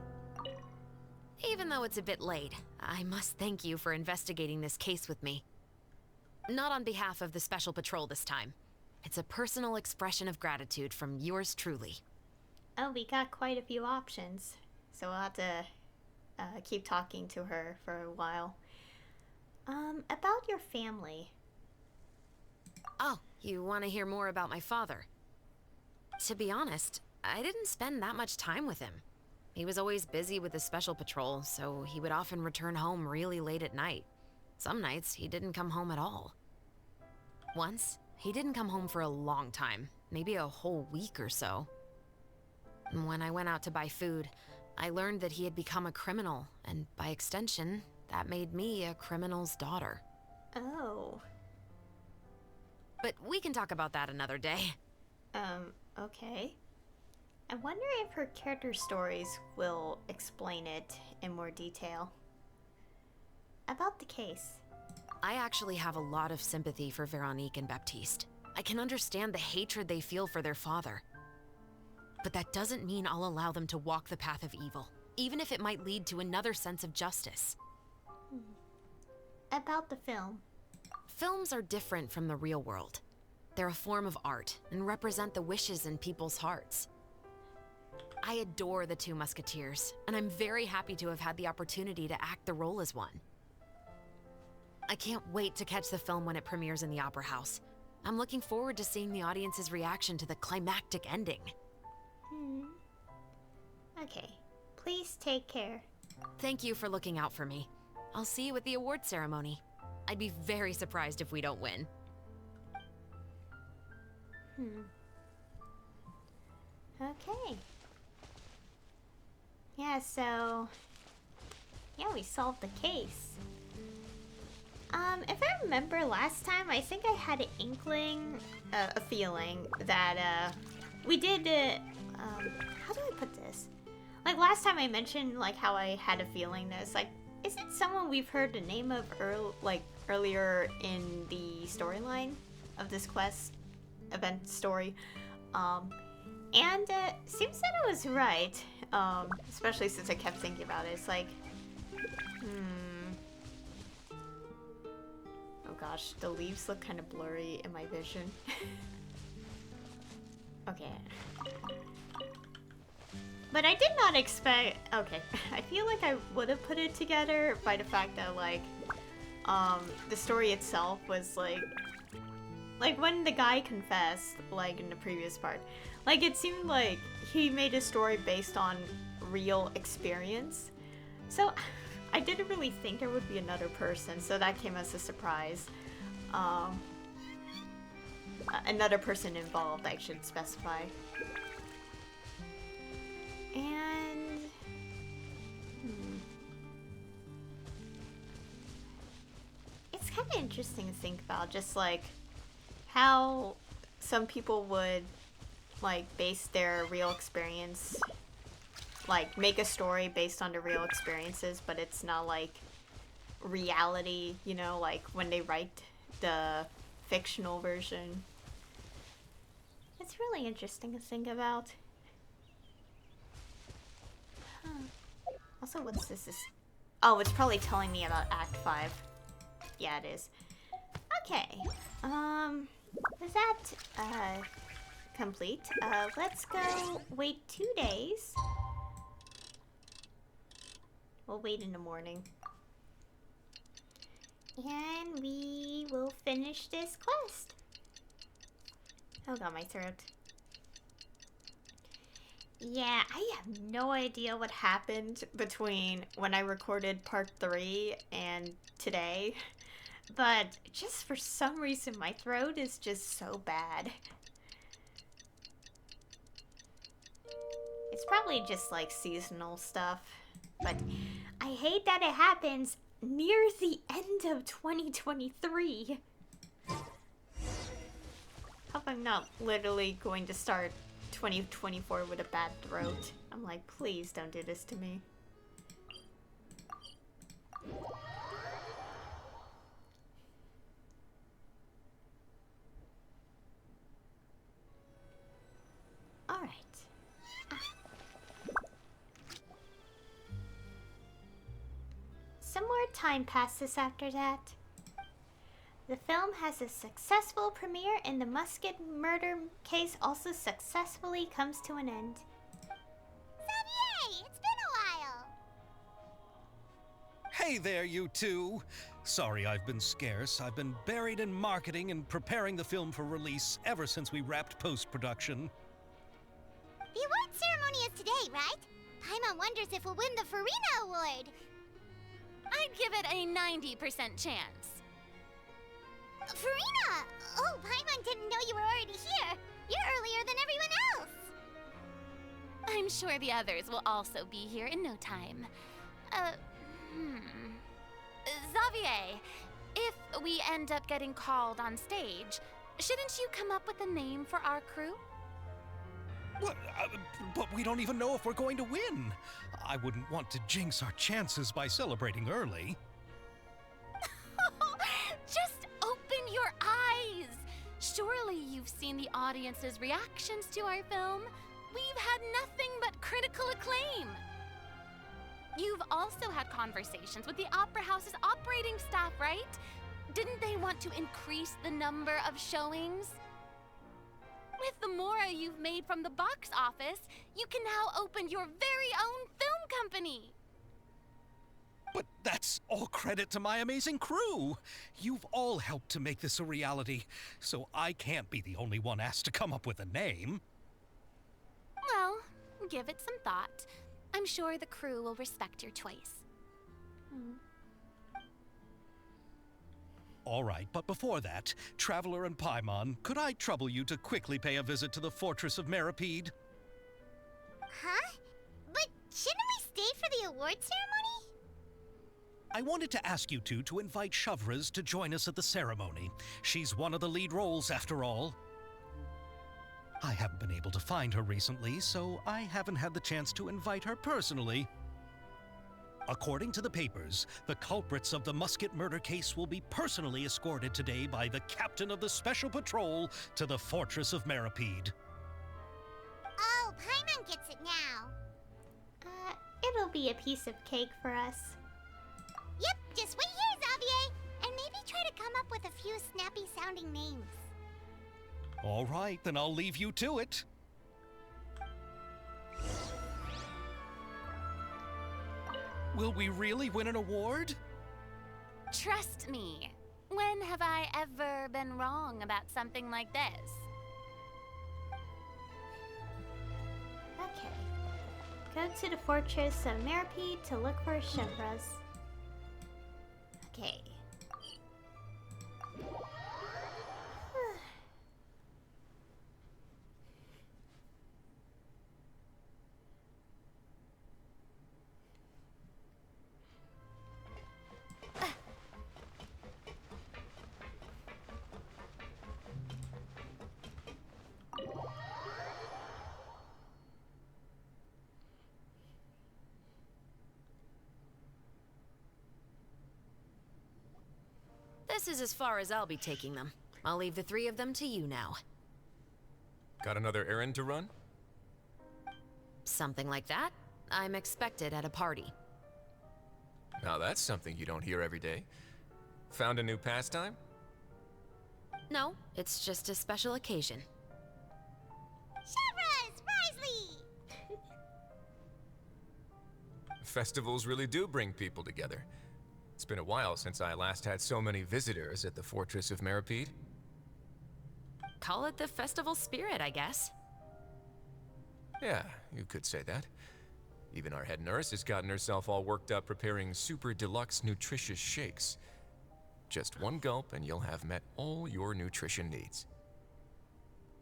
Even though it's a bit late, I must thank you for investigating this case with me. Not on behalf of the Special Patrol this time. It's a personal expression of gratitude from yours truly. Oh, we got quite a few options. So we'll have to keep talking to her for a while. About your family. Oh, you want to hear more about my father? To be honest, I didn't spend that much time with him. He was always busy with the Special Patrol, so he would often return home really late at night. Some nights, he didn't come home at all. Once, he didn't come home for a long time, maybe a whole week or so. When I went out to buy food, I learned that he had become a criminal, and by extension, that made me a criminal's daughter. Oh. But we can talk about that another day. Okay. I wonder if her character stories will explain it in more detail. About the case. I actually have a lot of sympathy for Veronique and Baptiste. I can understand the hatred they feel for their father. But that doesn't mean I'll allow them to walk the path of evil, even if it might lead to another sense of justice. About the film. Films are different from the real world. They're a form of art and represent the wishes in people's hearts. I adore the two Musketeers, and I'm very happy to have had the opportunity to act the role as one. I can't wait to catch the film when it premieres in the Opera House. I'm looking forward to seeing the audience's reaction to the climactic ending. Okay. Please take care. Thank you for looking out for me. I'll see you at the award ceremony. I'd be very surprised if we don't win. Okay. Yeah, so... Yeah, we solved the case. If I remember last time, I think I had an inkling, a feeling that, we did, how do I put this? Like, last time I mentioned, like, how I had a feeling this, like, is it someone we've heard the name of earlier in the storyline of this quest event story? And seems that I was right, especially since I kept thinking about it. It's like, oh gosh, the leaves look kind of blurry in my vision. Okay. But I did not expect... Okay, I feel like I would have put it together by the fact that, like, the story itself was, like, like when the guy confessed, like in the previous part, like it seemed like he made a story based on real experience. So I didn't really think there would be another person, so that came as a surprise. Another person involved, I should specify. And it's kind of interesting to think about, just like how some people would like base their real experience, like make a story based on the real experiences, but it's not like reality, you know, like when they write the fictional version. It's really interesting to think about. Also, what's this? Oh, it's probably telling me about Act 5. Yeah, it is. Okay. Is that complete? Let's go wait 2 days. We'll wait in the morning. And we will finish this quest. Oh god, my throat. Yeah, I have no idea what happened between when I recorded part 3 and today. But just for some reason, my throat is just so bad. It's probably just like seasonal stuff. But I hate that it happens near the end of 2023. Hope I'm not literally going to start 2024 with a bad throat. I'm like, please don't do this to me. Alright. Some more time passes after that. The film has a successful premiere and the Musket murder case also successfully comes to an end. Xavier, it's been a while. Hey there, you two. Sorry I've been scarce. I've been buried in marketing and preparing the film for release ever since we wrapped post-production. The award ceremony is today, right? Paimon wonders if we'll win the Farina Award. I'd give it a 90% chance. Farina! Oh, Paimon didn't know you were already here. You're earlier than everyone else. I'm sure the others will also be here in no time. Xavier, if we end up getting called on stage, shouldn't you come up with a name for our crew? What? But we don't even know if we're going to win. I wouldn't want to jinx our chances by celebrating early. Just open your eyes! Surely you've seen the audience's reactions to our film. We've had nothing but critical acclaim. You've also had conversations with the Opera House's operating staff, right? Didn't they want to increase the number of showings? With the mora you've made from the box office, you can now open your very own film company. But that's all credit to my amazing crew. You've all helped to make this a reality, so I can't be the only one asked to come up with a name. Well, give it some thought. I'm sure the crew will respect your choice. All right, but before that, Traveler and Paimon, could I trouble you to quickly pay a visit to the Fortress of Meripede? Huh? But shouldn't we stay for the award ceremony? I wanted to ask you two to invite Shavraz to join us at the ceremony. She's one of the lead roles, after all. I haven't been able to find her recently, so I haven't had the chance to invite her personally. According to the papers, the culprits of the Musket murder case will be personally escorted today by the captain of the Special Patrol to the Fortress of Meripede. Oh, Paimon gets it now. It'll be a piece of cake for us. Yep, just wait here, Xavier, and maybe try to come up with a few snappy-sounding names. All right, then I'll leave you to it. Will we really win an award? Trust me. When have I ever been wrong about something like this. Okay. Go to the fortress of Meripede to look for chevras. Okay. This is as far as I'll be taking them. I'll leave the three of them to you now. Got another errand to run? Something like that. I'm expected at a party. Now that's something you don't hear every day. Found a new pastime? No, it's just a special occasion. Chevras! Risley! Festivals really do bring people together. It's been a while since I last had so many visitors at the Fortress of Meripede. Call it the festival spirit, I guess. Yeah, you could say that. Even our head nurse has gotten herself all worked up preparing super deluxe nutritious shakes. Just one gulp and you'll have met all your nutrition needs.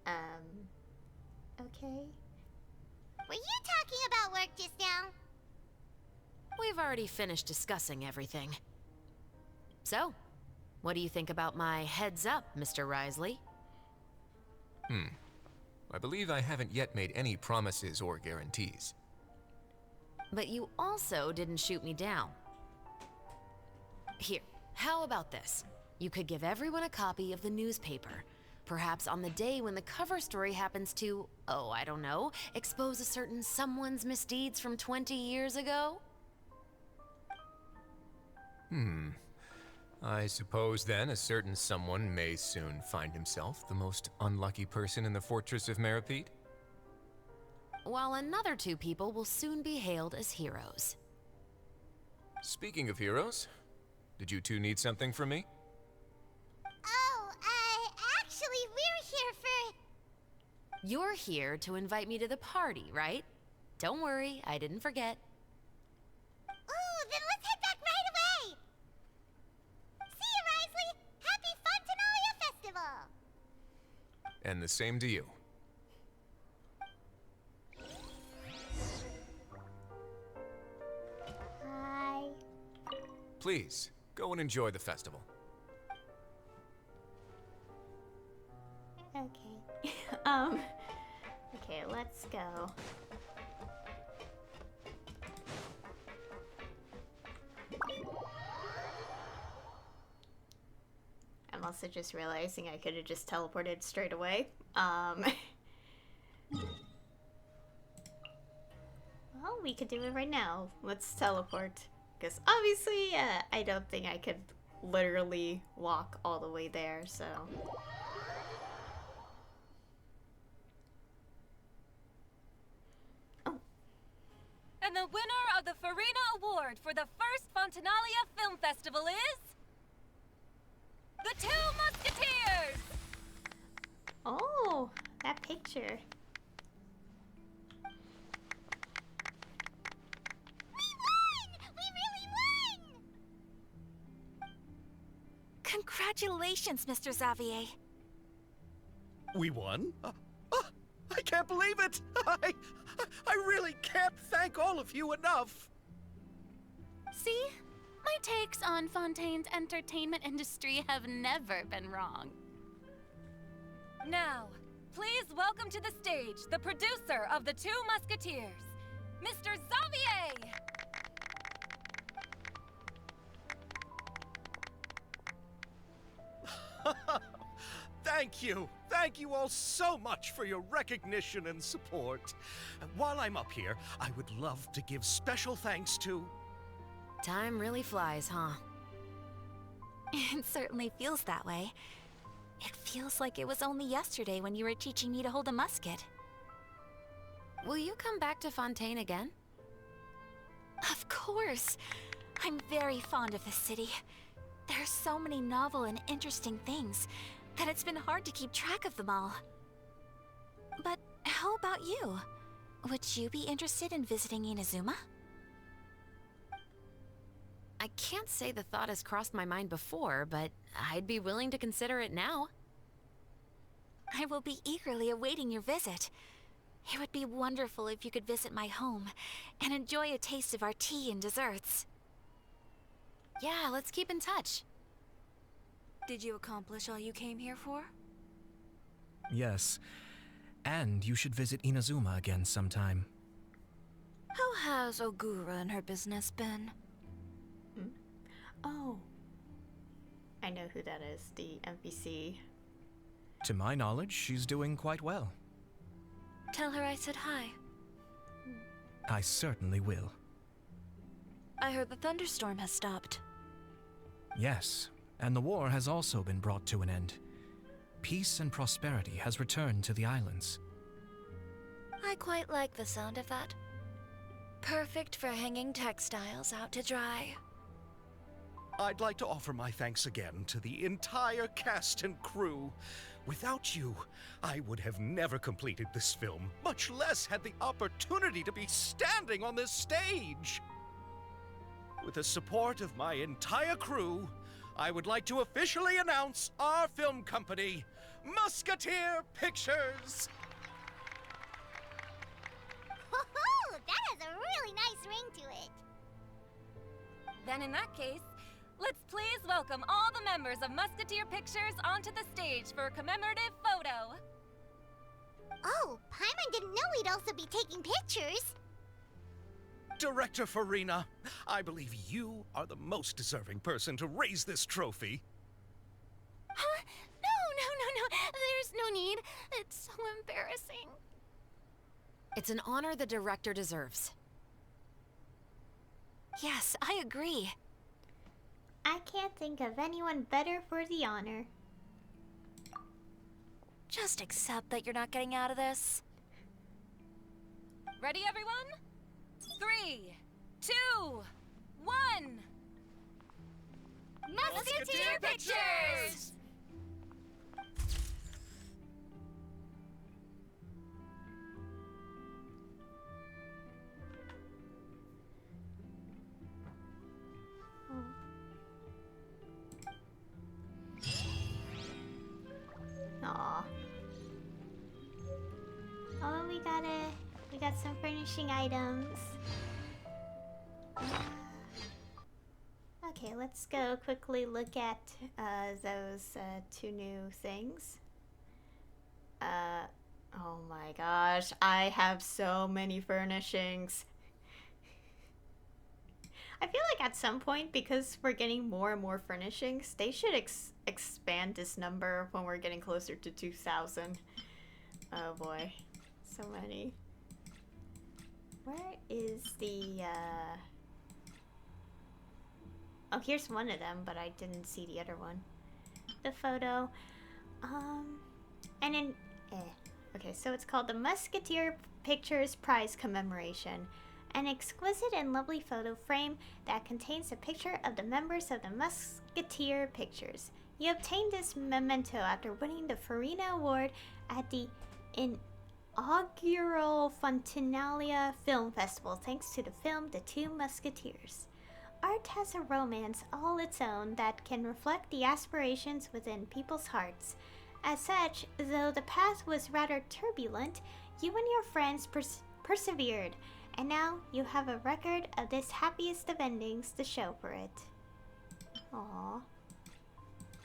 Okay. Were you talking about work just now? We've already finished discussing everything. So, what do you think about my heads up, Mr. Risley? I believe I haven't yet made any promises or guarantees. But you also didn't shoot me down. Here, how about this? You could give everyone a copy of the newspaper. Perhaps on the day when the cover story happens to, oh, I don't know, expose a certain someone's misdeeds from 20 years ago? I suppose then a certain someone may soon find himself the most unlucky person in the Fortress of Meripede? While another two people will soon be hailed as heroes. Speaking of heroes, did you two need something from me? Oh, actually, we're here for... You're here to invite me to the party, right? Don't worry, I didn't forget. Ooh, then let's head back right away! See you, Risley! Happy Fontinalia Festival! And the same to you. Hi. Please, go and enjoy the festival. Okay. Okay, let's go. I'm also just realizing I could have just teleported straight away. Well, we could do it right now. Let's teleport. Because obviously, I don't think I could literally walk all the way there, so... And the winner of the Farina Award for the first Fontinalia Film Festival is... the Two Musketeers! Oh, that picture. We won! We really won! Congratulations, Mr. Xavier. We won? I can't believe it! I really can't thank all of you enough! See? My takes on Fontaine's entertainment industry have never been wrong. Now, please welcome to the stage the producer of the Two Musketeers, Mr. Xavier! Thank you. Thank you all so much for your recognition and support. While I'm up here, I would love to give special thanks to... Time really flies, huh? It certainly feels that way. It feels like it was only yesterday when you were teaching me to hold a musket. Will you come back to Fontaine again? Of course! I'm very fond of this city. There are so many novel and interesting things. that it's been hard to keep track of them all. But how about you? Would you be interested in visiting Inazuma? I can't say the thought has crossed my mind before, but I'd be willing to consider it now. I will be eagerly awaiting your visit. It would be wonderful if you could visit my home and enjoy a taste of our tea and desserts. Yeah, let's keep in touch. Did you accomplish all you came here for? Yes. And you should visit Inazuma again sometime. How has Ogura and her business been? Oh. I know who that is, the NPC. To my knowledge, she's doing quite well. Tell her I said hi. I certainly will. I heard the thunderstorm has stopped. Yes, and the war has also been brought to an end. Peace and prosperity has returned to the islands. I quite like the sound of that. Perfect for hanging textiles out to dry. I'd like to offer my thanks again to the entire cast and crew. Without you, I would have never completed this film, much less had the opportunity to be standing on this stage. With the support of my entire crew, I would like to officially announce our film company, Musketeer Pictures. Woohoo! That has a really nice ring to it. Then in that case, let's please welcome all the members of Musketeer Pictures onto the stage for a commemorative photo. Oh, Paimon didn't know we'd also be taking pictures. Director Farina, I believe you are the most deserving person to raise this trophy. Huh? No. There's no need. It's so embarrassing. It's an honor the director deserves. Yes, I agree. I can't think of anyone better for the honor. Just accept that you're not getting out of this. Ready, everyone? 3, 2, 1. Musketeer Pictures! Aw. Oh, we got some furnishing items. Okay, let's go quickly look at those two new things. Oh my gosh, I have so many furnishings. I feel like at some point, because we're getting more and more furnishings, they should expand this number when we're getting closer to 2,000. Oh boy, so many. Where is the, Oh, here's one of them, but I didn't see the other one. The photo. And then, Okay, so it's called the Musketeer Pictures Prize Commemoration. An exquisite and lovely photo frame that contains a picture of the members of the Musketeer Pictures. You obtained this memento after winning the Farina Award at the inaugural Fontinalia Film Festival, thanks to the film The Two Musketeers. Art has a romance all its own that can reflect the aspirations within people's hearts. As such, though the path was rather turbulent, you and your friends persevered, and now you have a record of this happiest of endings to show for it. Aww.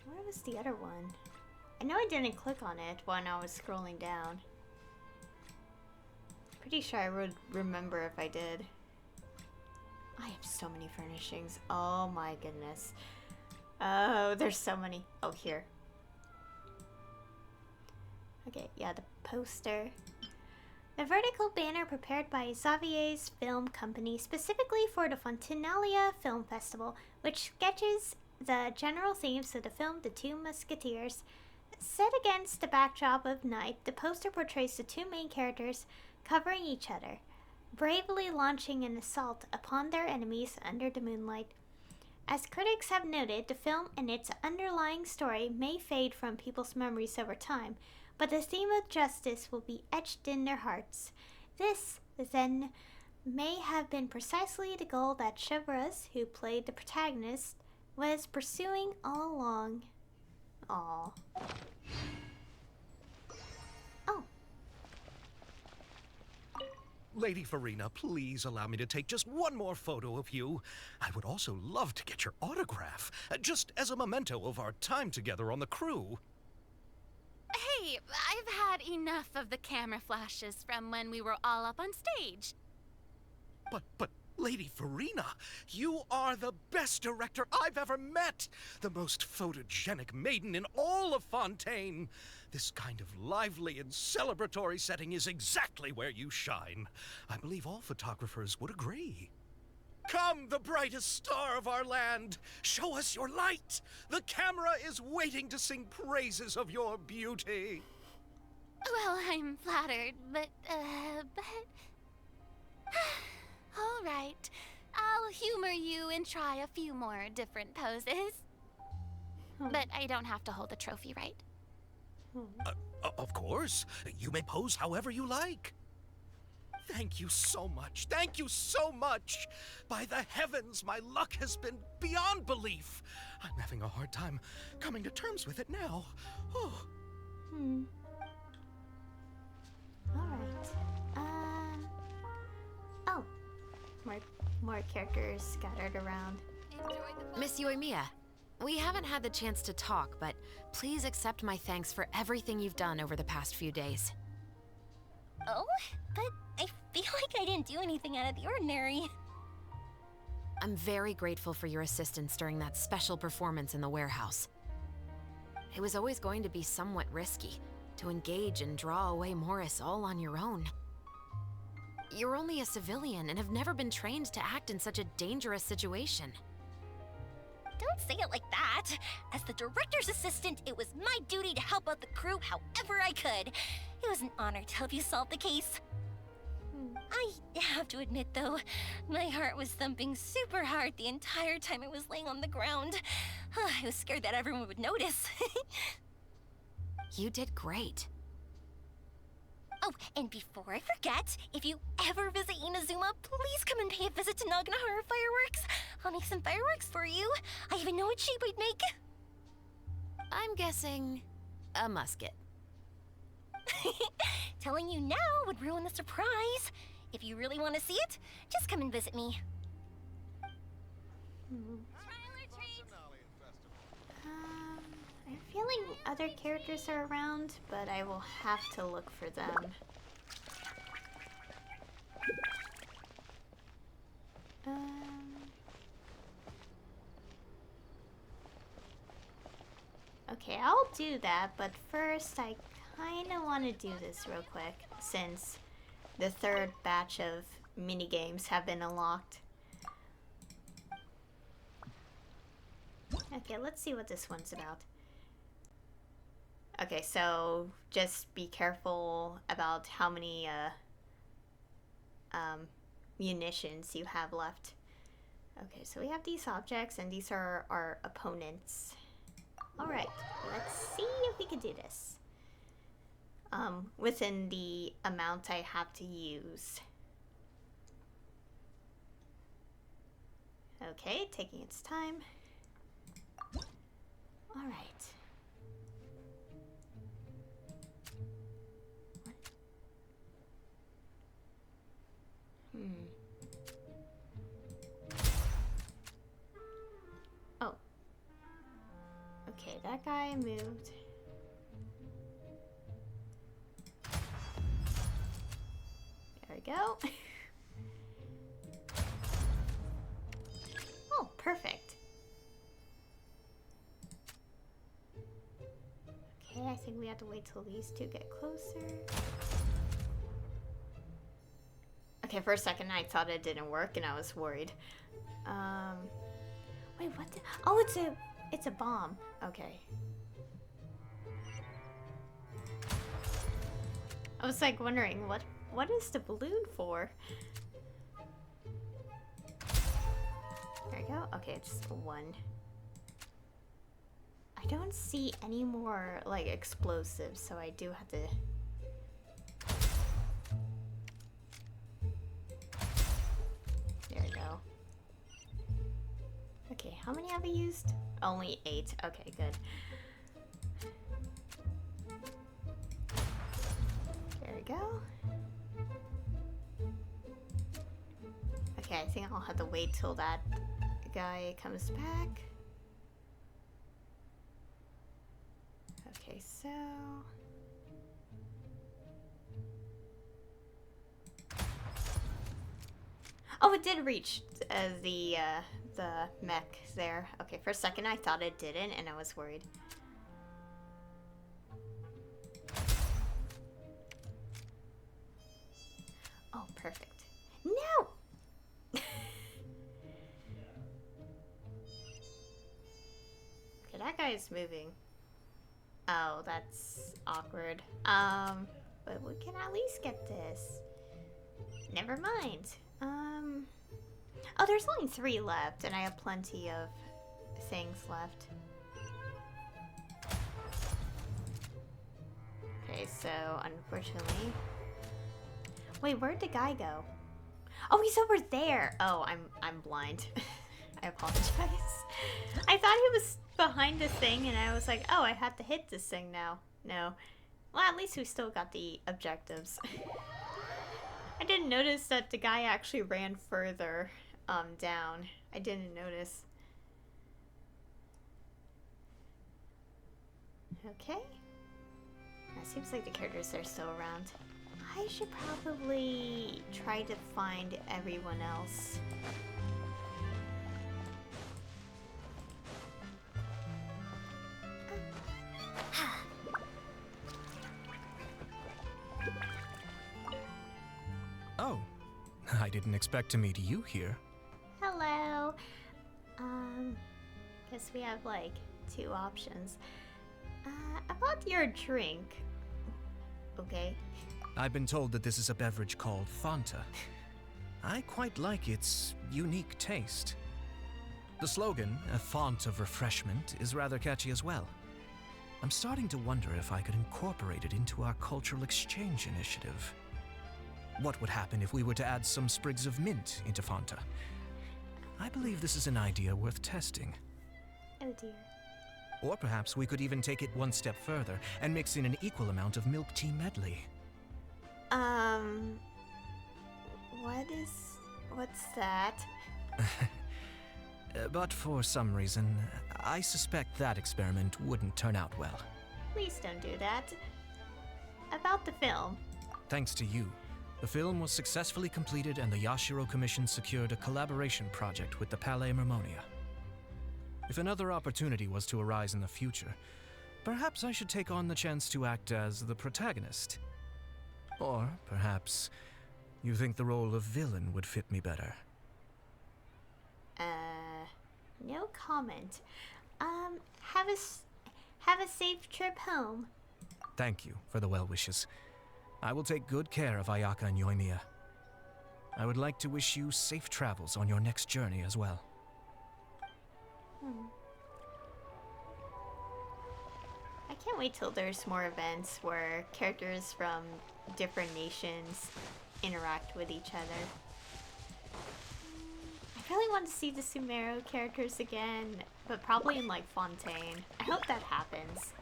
Where was the other one? I know I didn't click on it when I was scrolling down. Pretty sure I would remember if I did. I have so many furnishings. Oh my goodness. Oh, there's so many. Oh, here. Okay, yeah, the poster. The vertical banner prepared by Xavier's Film Company specifically for the Fontinalia Film Festival, which sketches the general themes of the film The Two Musketeers. Set against the backdrop of night, the poster portrays the two main characters covering each other, bravely launching an assault upon their enemies under the moonlight. As critics have noted, the film and its underlying story may fade from people's memories over time, but the theme of justice will be etched in their hearts. This, then, may have been precisely the goal that Chevreuse, who played the protagonist, was pursuing all along. Aww. Oh. Lady Farina, please allow me to take just one more photo of you. I would also love to get your autograph, just as a memento of our time together on the crew. Hey, I've had enough of the camera flashes from when we were all up on stage. But, Lady Farina, you are the best director I've ever met! The most photogenic maiden in all of Fontaine! This kind of lively and celebratory setting is exactly where you shine. I believe all photographers would agree. Come, the brightest star of our land! Show us your light! The camera is waiting to sing praises of your beauty! Well, I'm flattered, but... All right. I'll humor you and try a few more different poses. But I don't have to hold the trophy, right? Of course. You may pose however you like. Thank you so much. Thank you so much. By the heavens, my luck has been beyond belief. I'm having a hard time coming to terms with it now. Oh. Alright. Oh. More characters scattered around. Miss Yoimiya, we haven't had the chance to talk, but please accept my thanks for everything you've done over the past few days. Oh, but I feel like I didn't do anything out of the ordinary. I'm very grateful for your assistance during that special performance in the warehouse. It was always going to be somewhat risky, to engage and draw away Morris all on your own. You're only a civilian and have never been trained to act in such a dangerous situation. Don't say it like that. As the director's assistant, it was my duty to help out the crew however I could. It was an honor to help you solve the case. I have to admit, though, my heart was thumping super hard the entire time I was laying on the ground. I was scared that everyone would notice. You did great. Oh, and before I forget, if you ever visit Inazuma, please come and pay a visit to Naganohara Fireworks. I'll make some fireworks for you. I even know what shape I'd make. I'm guessing a musket. Telling you now would ruin the surprise. If you really want to see it, just come and visit me. I'm feeling other characters are around, but I will have to look for them. Okay, I'll do that, but first I kind of want to do this real quick, since the third batch of minigames have been unlocked. Okay, let's see what this one's about. Okay, so just be careful about how many munitions you have left. Okay, so we have these objects, and these are our opponents. Alright, let's see if we can do this. Within the amount I have to use. Okay, taking its time. Alright. Oh. Okay, that guy moved. There we go. Oh, perfect. Okay, I think we have to wait till these two get closer. Okay, for a second I thought it didn't work and I was worried. Wait, what the— oh, it's a bomb. Okay. I was like wondering what is the balloon for? There we we go. Okay, it's just one. I don't see any more, like, explosives, so I do have to... There we go. Okay, how many have I used? Only 8. Okay, good. There we go. Okay, I think I'll have to wait till that guy comes back. Okay, so... Oh, it did reach the mech there. Okay, for a second I thought it didn't, and I was worried. Oh, perfect. No! Okay, that guy is moving. Oh, that's awkward. But we can at least get this. Never mind. Oh, there's only 3 left, and I have plenty of things left. Okay, so unfortunately... Wait, where'd the guy go? Oh, he's over there! Oh, I'm blind. I apologize. I thought he was behind the thing, and I was like, oh, I have to hit this thing now. No. Well, at least we still got the objectives. I didn't notice that the guy actually ran further down. I didn't notice. Okay. It seems like the characters are still around. I should probably try to find everyone else. Oh, I didn't expect to meet you here. Hello. Guess we have like 2 options. About your drink. Okay. I've been told that this is a beverage called Fanta. I quite like its unique taste. The slogan, a font of refreshment, is rather catchy as well. I'm starting to wonder if I could incorporate it into our cultural exchange initiative. What would happen if we were to add some sprigs of mint into Fanta? I believe this is an idea worth testing. Oh dear. Or perhaps we could even take it one step further and mix in an equal amount of milk tea medley. What's that? But for some reason, I suspect that experiment wouldn't turn out well. Please don't do that. About the film. Thanks to you, the film was successfully completed and the Yashiro Commission secured a collaboration project with the Palais Mermonia. If another opportunity was to arise in the future, perhaps I should take on the chance to act as the protagonist. Or perhaps you think the role of villain would fit me better. No comment. Have a safe trip home. Thank you for the well wishes. I will take good care of Ayaka and Yoimiya. I would like to wish you safe travels on your next journey as well. I can't wait till there's more events where characters from different nations interact with each other. I really want to see the Sumeru characters again, but probably in like Fontaine. I hope that happens.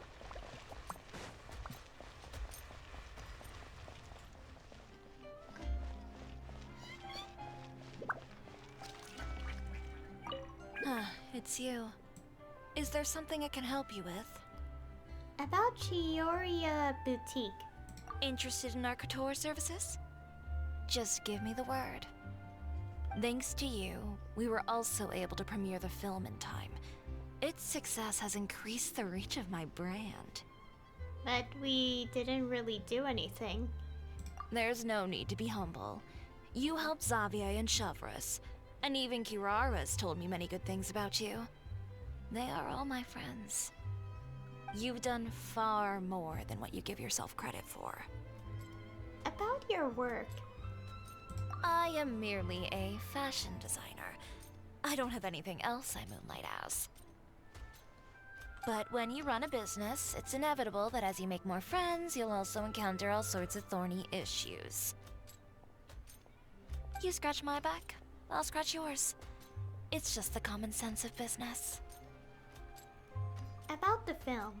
It's you. Is there something I can help you with? About Chiyoria Boutique. Interested in our couture services? Just give me the word. Thanks to you, we were also able to premiere the film in time. Its success has increased the reach of my brand. But we didn't really do anything. There's no need to be humble. You helped Xavier and Chevreuse, and even Kirara's told me many good things about you. They are all my friends. You've done far more than what you give yourself credit for. About your work. I am merely a fashion designer. I don't have anything else I moonlight as. But when you run a business, it's inevitable that as you make more friends, you'll also encounter all sorts of thorny issues. You scratch my back, I'll scratch yours. It's just the common sense of business. About the film.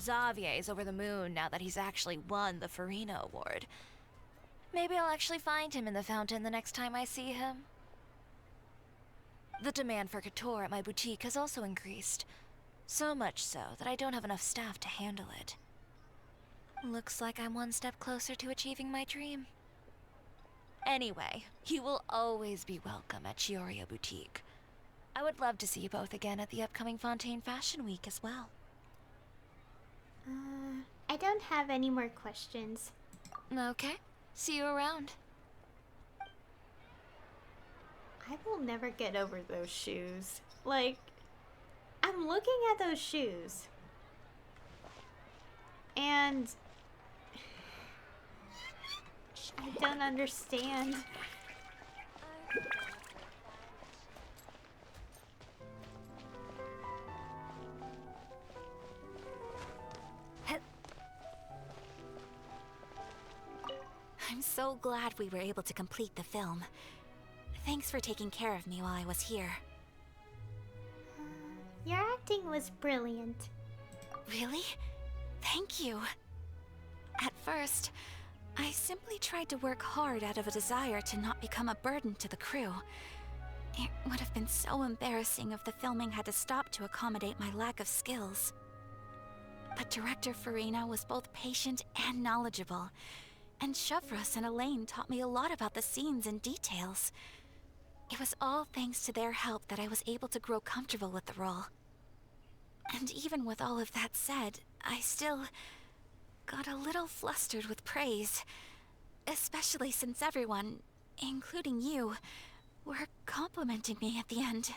Xavier's over the moon now that he's actually won the Farina Award. Maybe I'll actually find him in the fountain the next time I see him. The demand for couture at my boutique has also increased. So much so that I don't have enough staff to handle it. Looks like I'm one step closer to achieving my dream. Anyway, you will always be welcome at Chioria Boutique. I would love to see you both again at the upcoming Fontaine Fashion Week as well. I don't have any more questions. Okay, see you around. I will never get over those shoes. Like, I'm looking at those shoes. And I don't understand. I'm so glad we were able to complete the film. Thanks for taking care of me while I was here. Your acting was brilliant. Really? Thank you. At first, I simply tried to work hard out of a desire to not become a burden to the crew. It would have been so embarrassing if the filming had to stop to accommodate my lack of skills. But Director Farina was both patient and knowledgeable, and Shavras and Elaine taught me a lot about the scenes and details. It was all thanks to their help that I was able to grow comfortable with the role. And even with all of that said, I still got a little flustered with praise, especially since everyone, including you, were complimenting me at the end.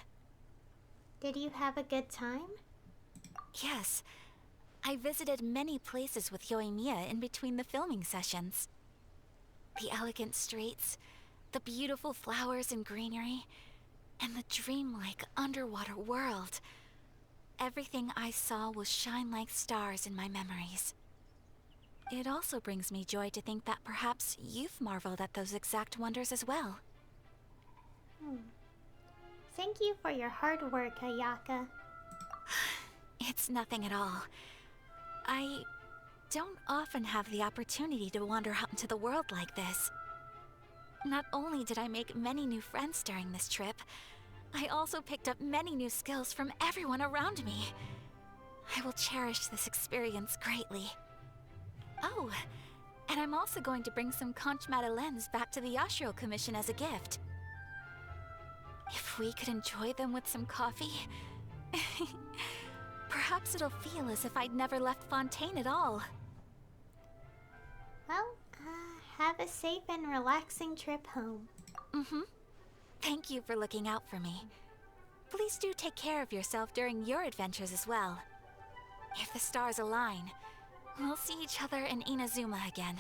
Did you have a good time? Yes. I visited many places with Yoimiya in between the filming sessions. The elegant streets, the beautiful flowers and greenery, and the dreamlike underwater world. Everything I saw will shine like stars in my memories. It also brings me joy to think that perhaps you've marveled at those exact wonders as well. Thank you for your hard work, Ayaka. It's nothing at all. I don't often have the opportunity to wander out into the world like this. Not only did I make many new friends during this trip, I also picked up many new skills from everyone around me. I will cherish this experience greatly. Oh, and I'm also going to bring some conch madeleines back to the Yashiro Commission as a gift. If we could enjoy them with some coffee, perhaps it'll feel as if I'd never left Fontaine at all. Well, have a safe and relaxing trip home. Thank you for looking out for me. Please do take care of yourself during your adventures as well. If the stars align, we'll see each other in Inazuma again.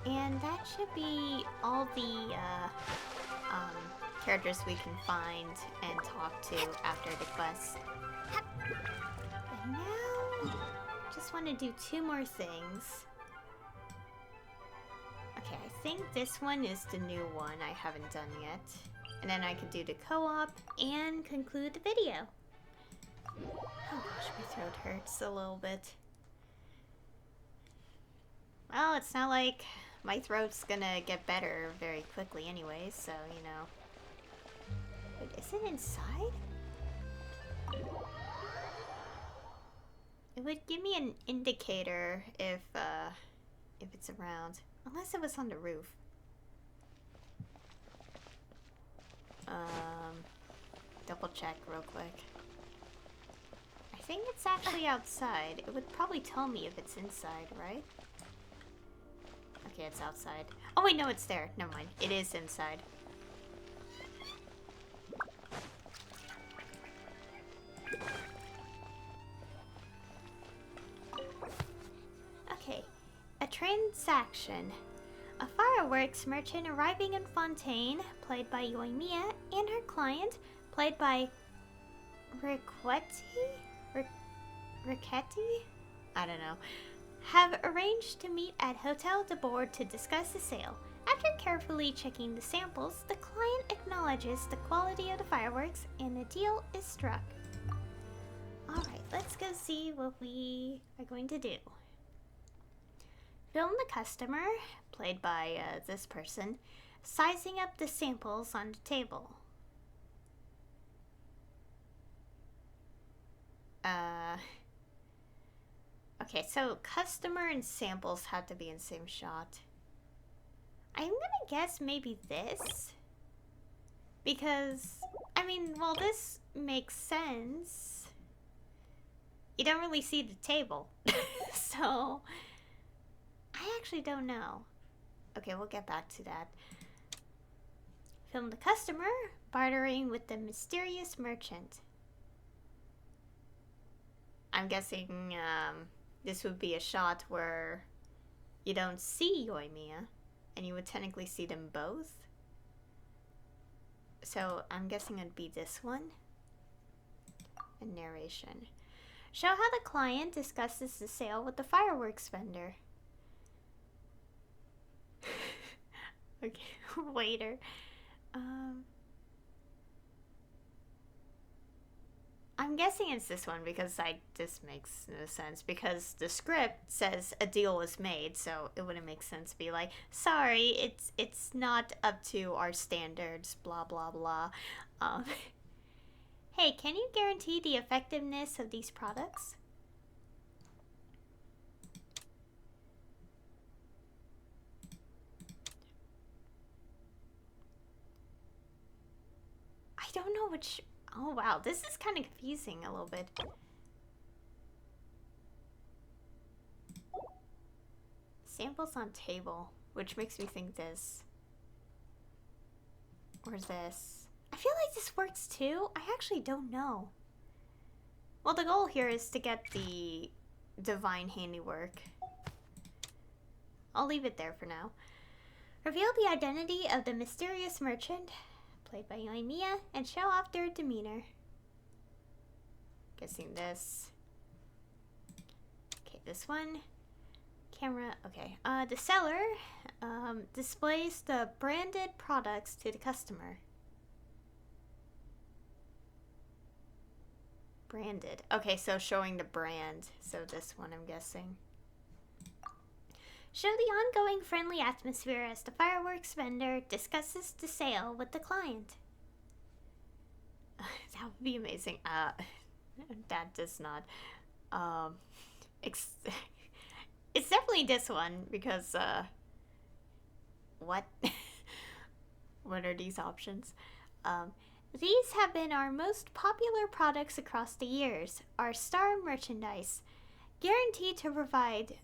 And that should be all the characters we can find and talk to after the quest. And now, just want to do 2 more things. Okay, I think this one is the new one I haven't done yet. And then I could do the co-op and conclude the video. Oh gosh, my throat hurts a little bit. Well, it's not like my throat's gonna get better very quickly anyways, so, you know. Wait, is it inside? It would give me an indicator if it's around. Unless it was on the roof. Double check real quick. I think it's actually outside. It would probably tell me if it's inside, right? Okay, it's outside. Oh wait, no, it's there. Never mind. It is inside. Okay. A transaction. A fireworks merchant arriving in Fontaine, played by Yoimiya, and her client, played by Riquetti? I don't know. Have arranged to meet at Hotel de Bord to discuss the sale. After carefully checking the samples, the client acknowledges the quality of the fireworks and a deal is struck. Alright, let's go see what we are going to do. Film the customer, played by this person, sizing up the samples on the table. Okay, so customer and samples have to be in the same shot. I'm gonna guess maybe this. Because, I mean, well, this makes sense. You don't really see the table. So, I actually don't know. Okay, we'll get back to that. Film the customer, bartering with the mysterious merchant. I'm guessing, this would be a shot where you don't see Yoimiya, and you would technically see them both. So I'm guessing it'd be this one. And narration. Show how the client discusses the sale with the fireworks vendor. Okay, waiter. I'm guessing it's this one because this makes no sense because the script says a deal was made, so it wouldn't make sense to be like, sorry, it's not up to our standards, blah blah blah. Hey, can you guarantee the effectiveness of these products? I don't know which. Oh wow, this is kind of confusing a little bit. Samples on table, which makes me think this. Or this. I feel like this works too. I actually don't know. Well, the goal here is to get the divine handiwork. I'll leave it there for now. Reveal the identity of the mysterious merchant, played by Yoimiya, and show off their demeanor. Guessing this. Okay, this one. Camera, okay. The seller displays the branded products to the customer. Branded. Okay, so showing the brand. So this one, I'm guessing. Show the ongoing friendly atmosphere as the fireworks vendor discusses the sale with the client. That would be amazing. That does not. It's definitely this one because, what? What are these options? These have been our most popular products across the years. Our star merchandise, guaranteed to provide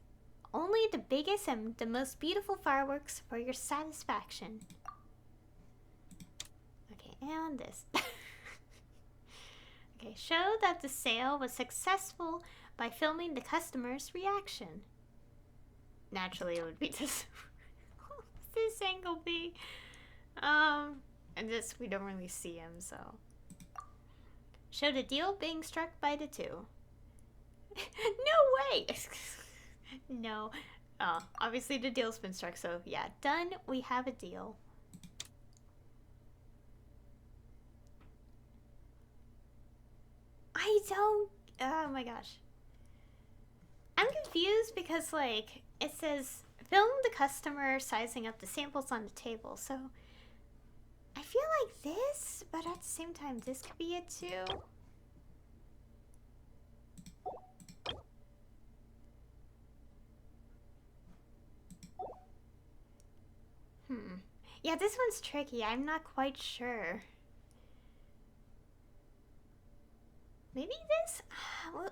only the biggest and the most beautiful fireworks for your satisfaction. Okay, and this. Okay, show that the sale was successful by filming the customer's reaction. Naturally, it would be this. What's this angle be? And this, we don't really see him, so. Show the deal being struck by the two. No way! No. Obviously the deal's been struck, so yeah, done. We have a deal. I don't. Oh my gosh. I'm confused because, like, it says film the customer sizing up the samples on the table, so I feel like this, but at the same time, this could be it too. Yeah, this one's tricky. I'm not quite sure. Maybe this?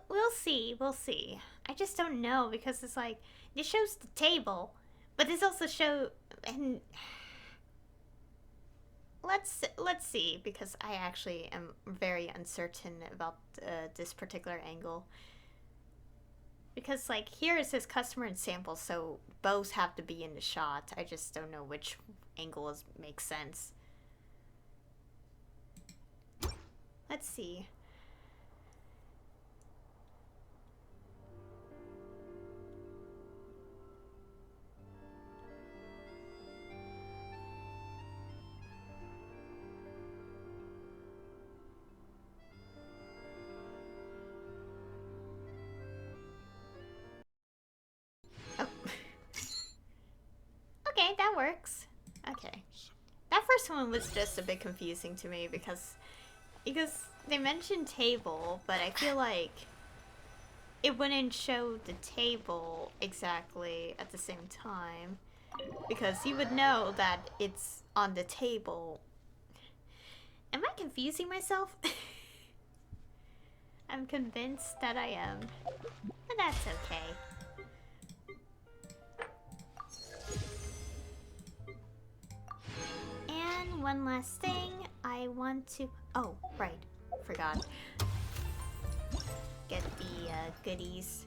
We'll see. We'll see. I just don't know because it's like, this shows the table, but this also show and let's see because I actually am very uncertain about this particular angle. Because, like, here it says customer and sample, so both have to be in the shot. I just don't know which angle makes sense. Let's see. Oh. Okay, that works. Okay. That first one was just a bit confusing to me because they mentioned table, but I feel like it wouldn't show the table exactly at the same time because you would know that it's on the table. Am I confusing myself? I'm convinced that I am, but that's okay. And one last thing, I want to... Oh, right. Forgot. Get the goodies.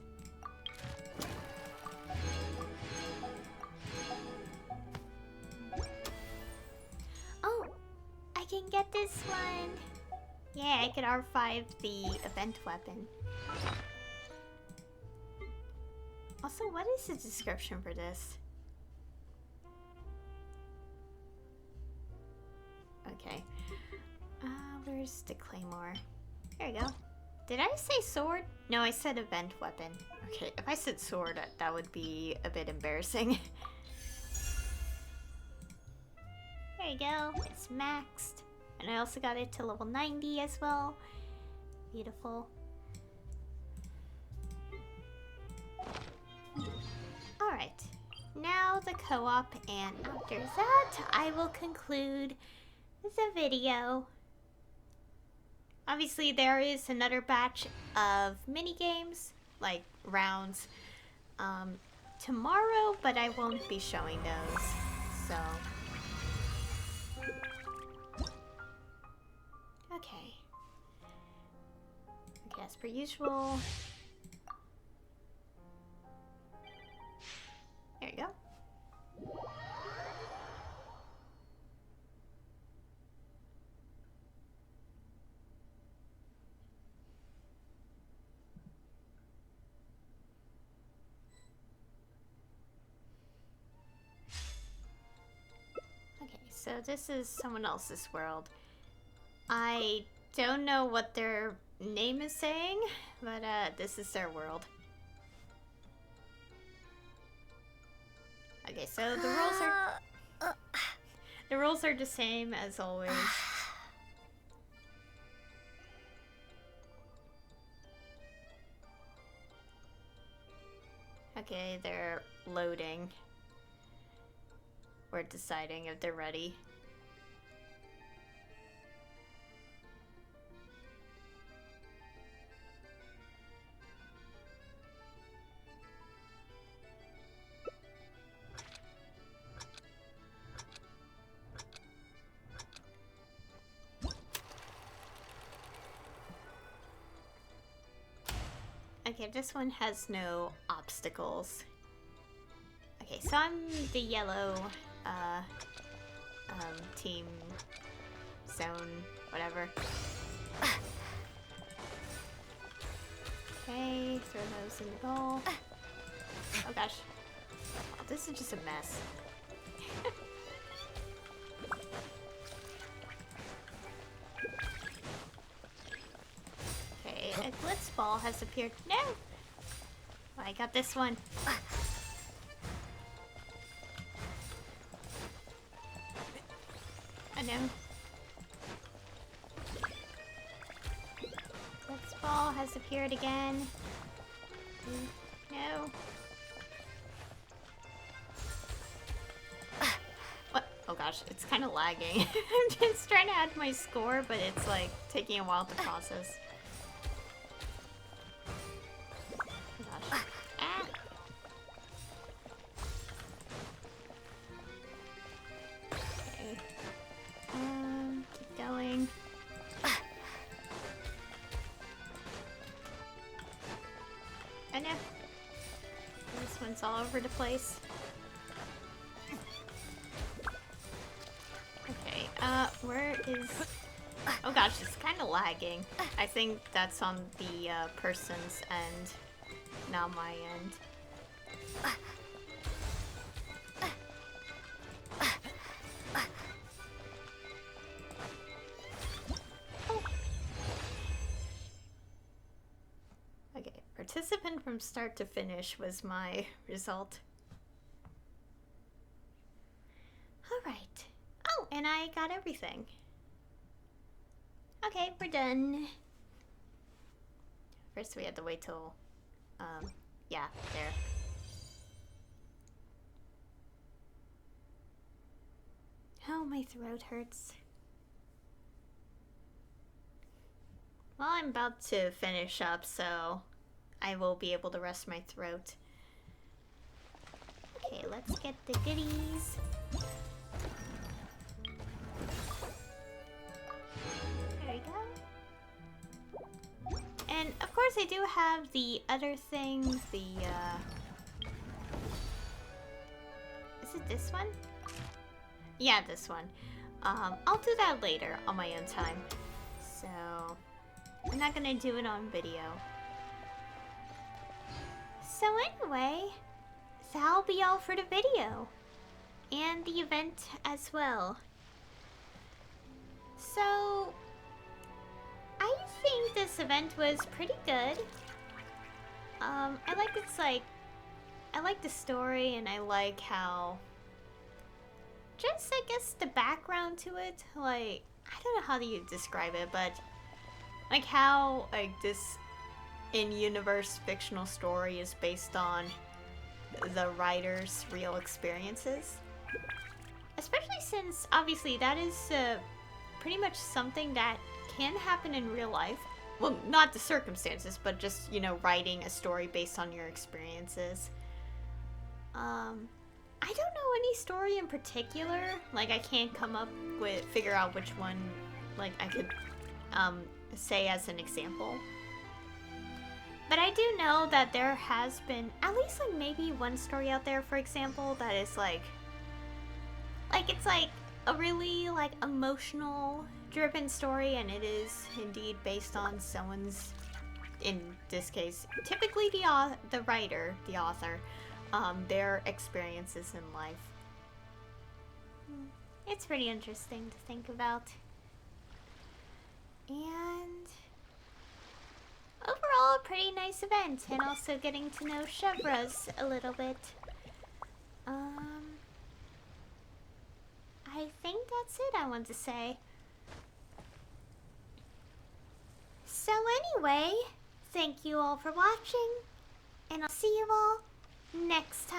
Oh, I can get this one. Yeah, I could R5 the event weapon. Also, what is the description for this? Okay. Where's the claymore? There you go. Did I say sword? No, I said event weapon. Okay, if I said sword, that would be a bit embarrassing. There you go. It's maxed. And I also got it to level 90 as well. Beautiful. Alright. Now the co-op, and after that, I will conclude the video. Obviously, there is another batch of mini games, like rounds, tomorrow, but I won't be showing those. So, okay. Okay, as per usual. There you go. So this is someone else's world. I don't know what their name is saying, but this is their world. Okay, so the rules are the same as always. Okay, they're loading. We're deciding if they're ready. Okay, this one has no obstacles. Okay, so I'm the yellow team zone, whatever. Okay, throw those in the goal. Oh gosh. Oh, this is just a mess. Okay, a glitz ball has appeared. No! Oh, I got this one. I know. Glitz ball has appeared again. No. What? Oh gosh, it's kind of lagging. I'm just trying to add my score, but it's like taking a while to process. Oh gosh. Ah. Okay. Keep going. I know. This one's all over the place. Okay, where is... Oh gosh, it's kind of lagging. I think that's on the person's end, not my end. Okay, participant from start to finish was my result. Alright. Oh, and I got everything. Okay, we're done. First we had to wait till, yeah, there. Oh, my throat hurts. Well, I'm about to finish up, so I will be able to rest my throat. Okay, let's get the goodies. There we go. And of course I do have the other things, the is it this one? Yeah, this one. I'll do that later on my own time. So I'm not gonna do it on video. So anyway, that'll be all for the video. And the event as well. So I think this event was pretty good. I like the story, and I like how, just I guess the background to it, like, I don't know how you describe it, but like how like this in-universe fictional story is based on the writer's real experiences. Especially since obviously that is pretty much something that can happen in real life. Well, not the circumstances, but just, you know, writing a story based on your experiences. I don't know any story in particular. Like, I can't figure out which one, like, I could, say as an example. But I do know that there has been at least, like, maybe one story out there, for example, that is, like, it's, like, a really, like, emotional driven story, and it is indeed based on someone's, in this case, typically the writer, the author, their experiences in life. It's pretty interesting to think about. And overall, a pretty nice event, and also getting to know Chevras a little bit. I think that's it I want to say. So anyway, thank you all for watching, and I'll see you all next time.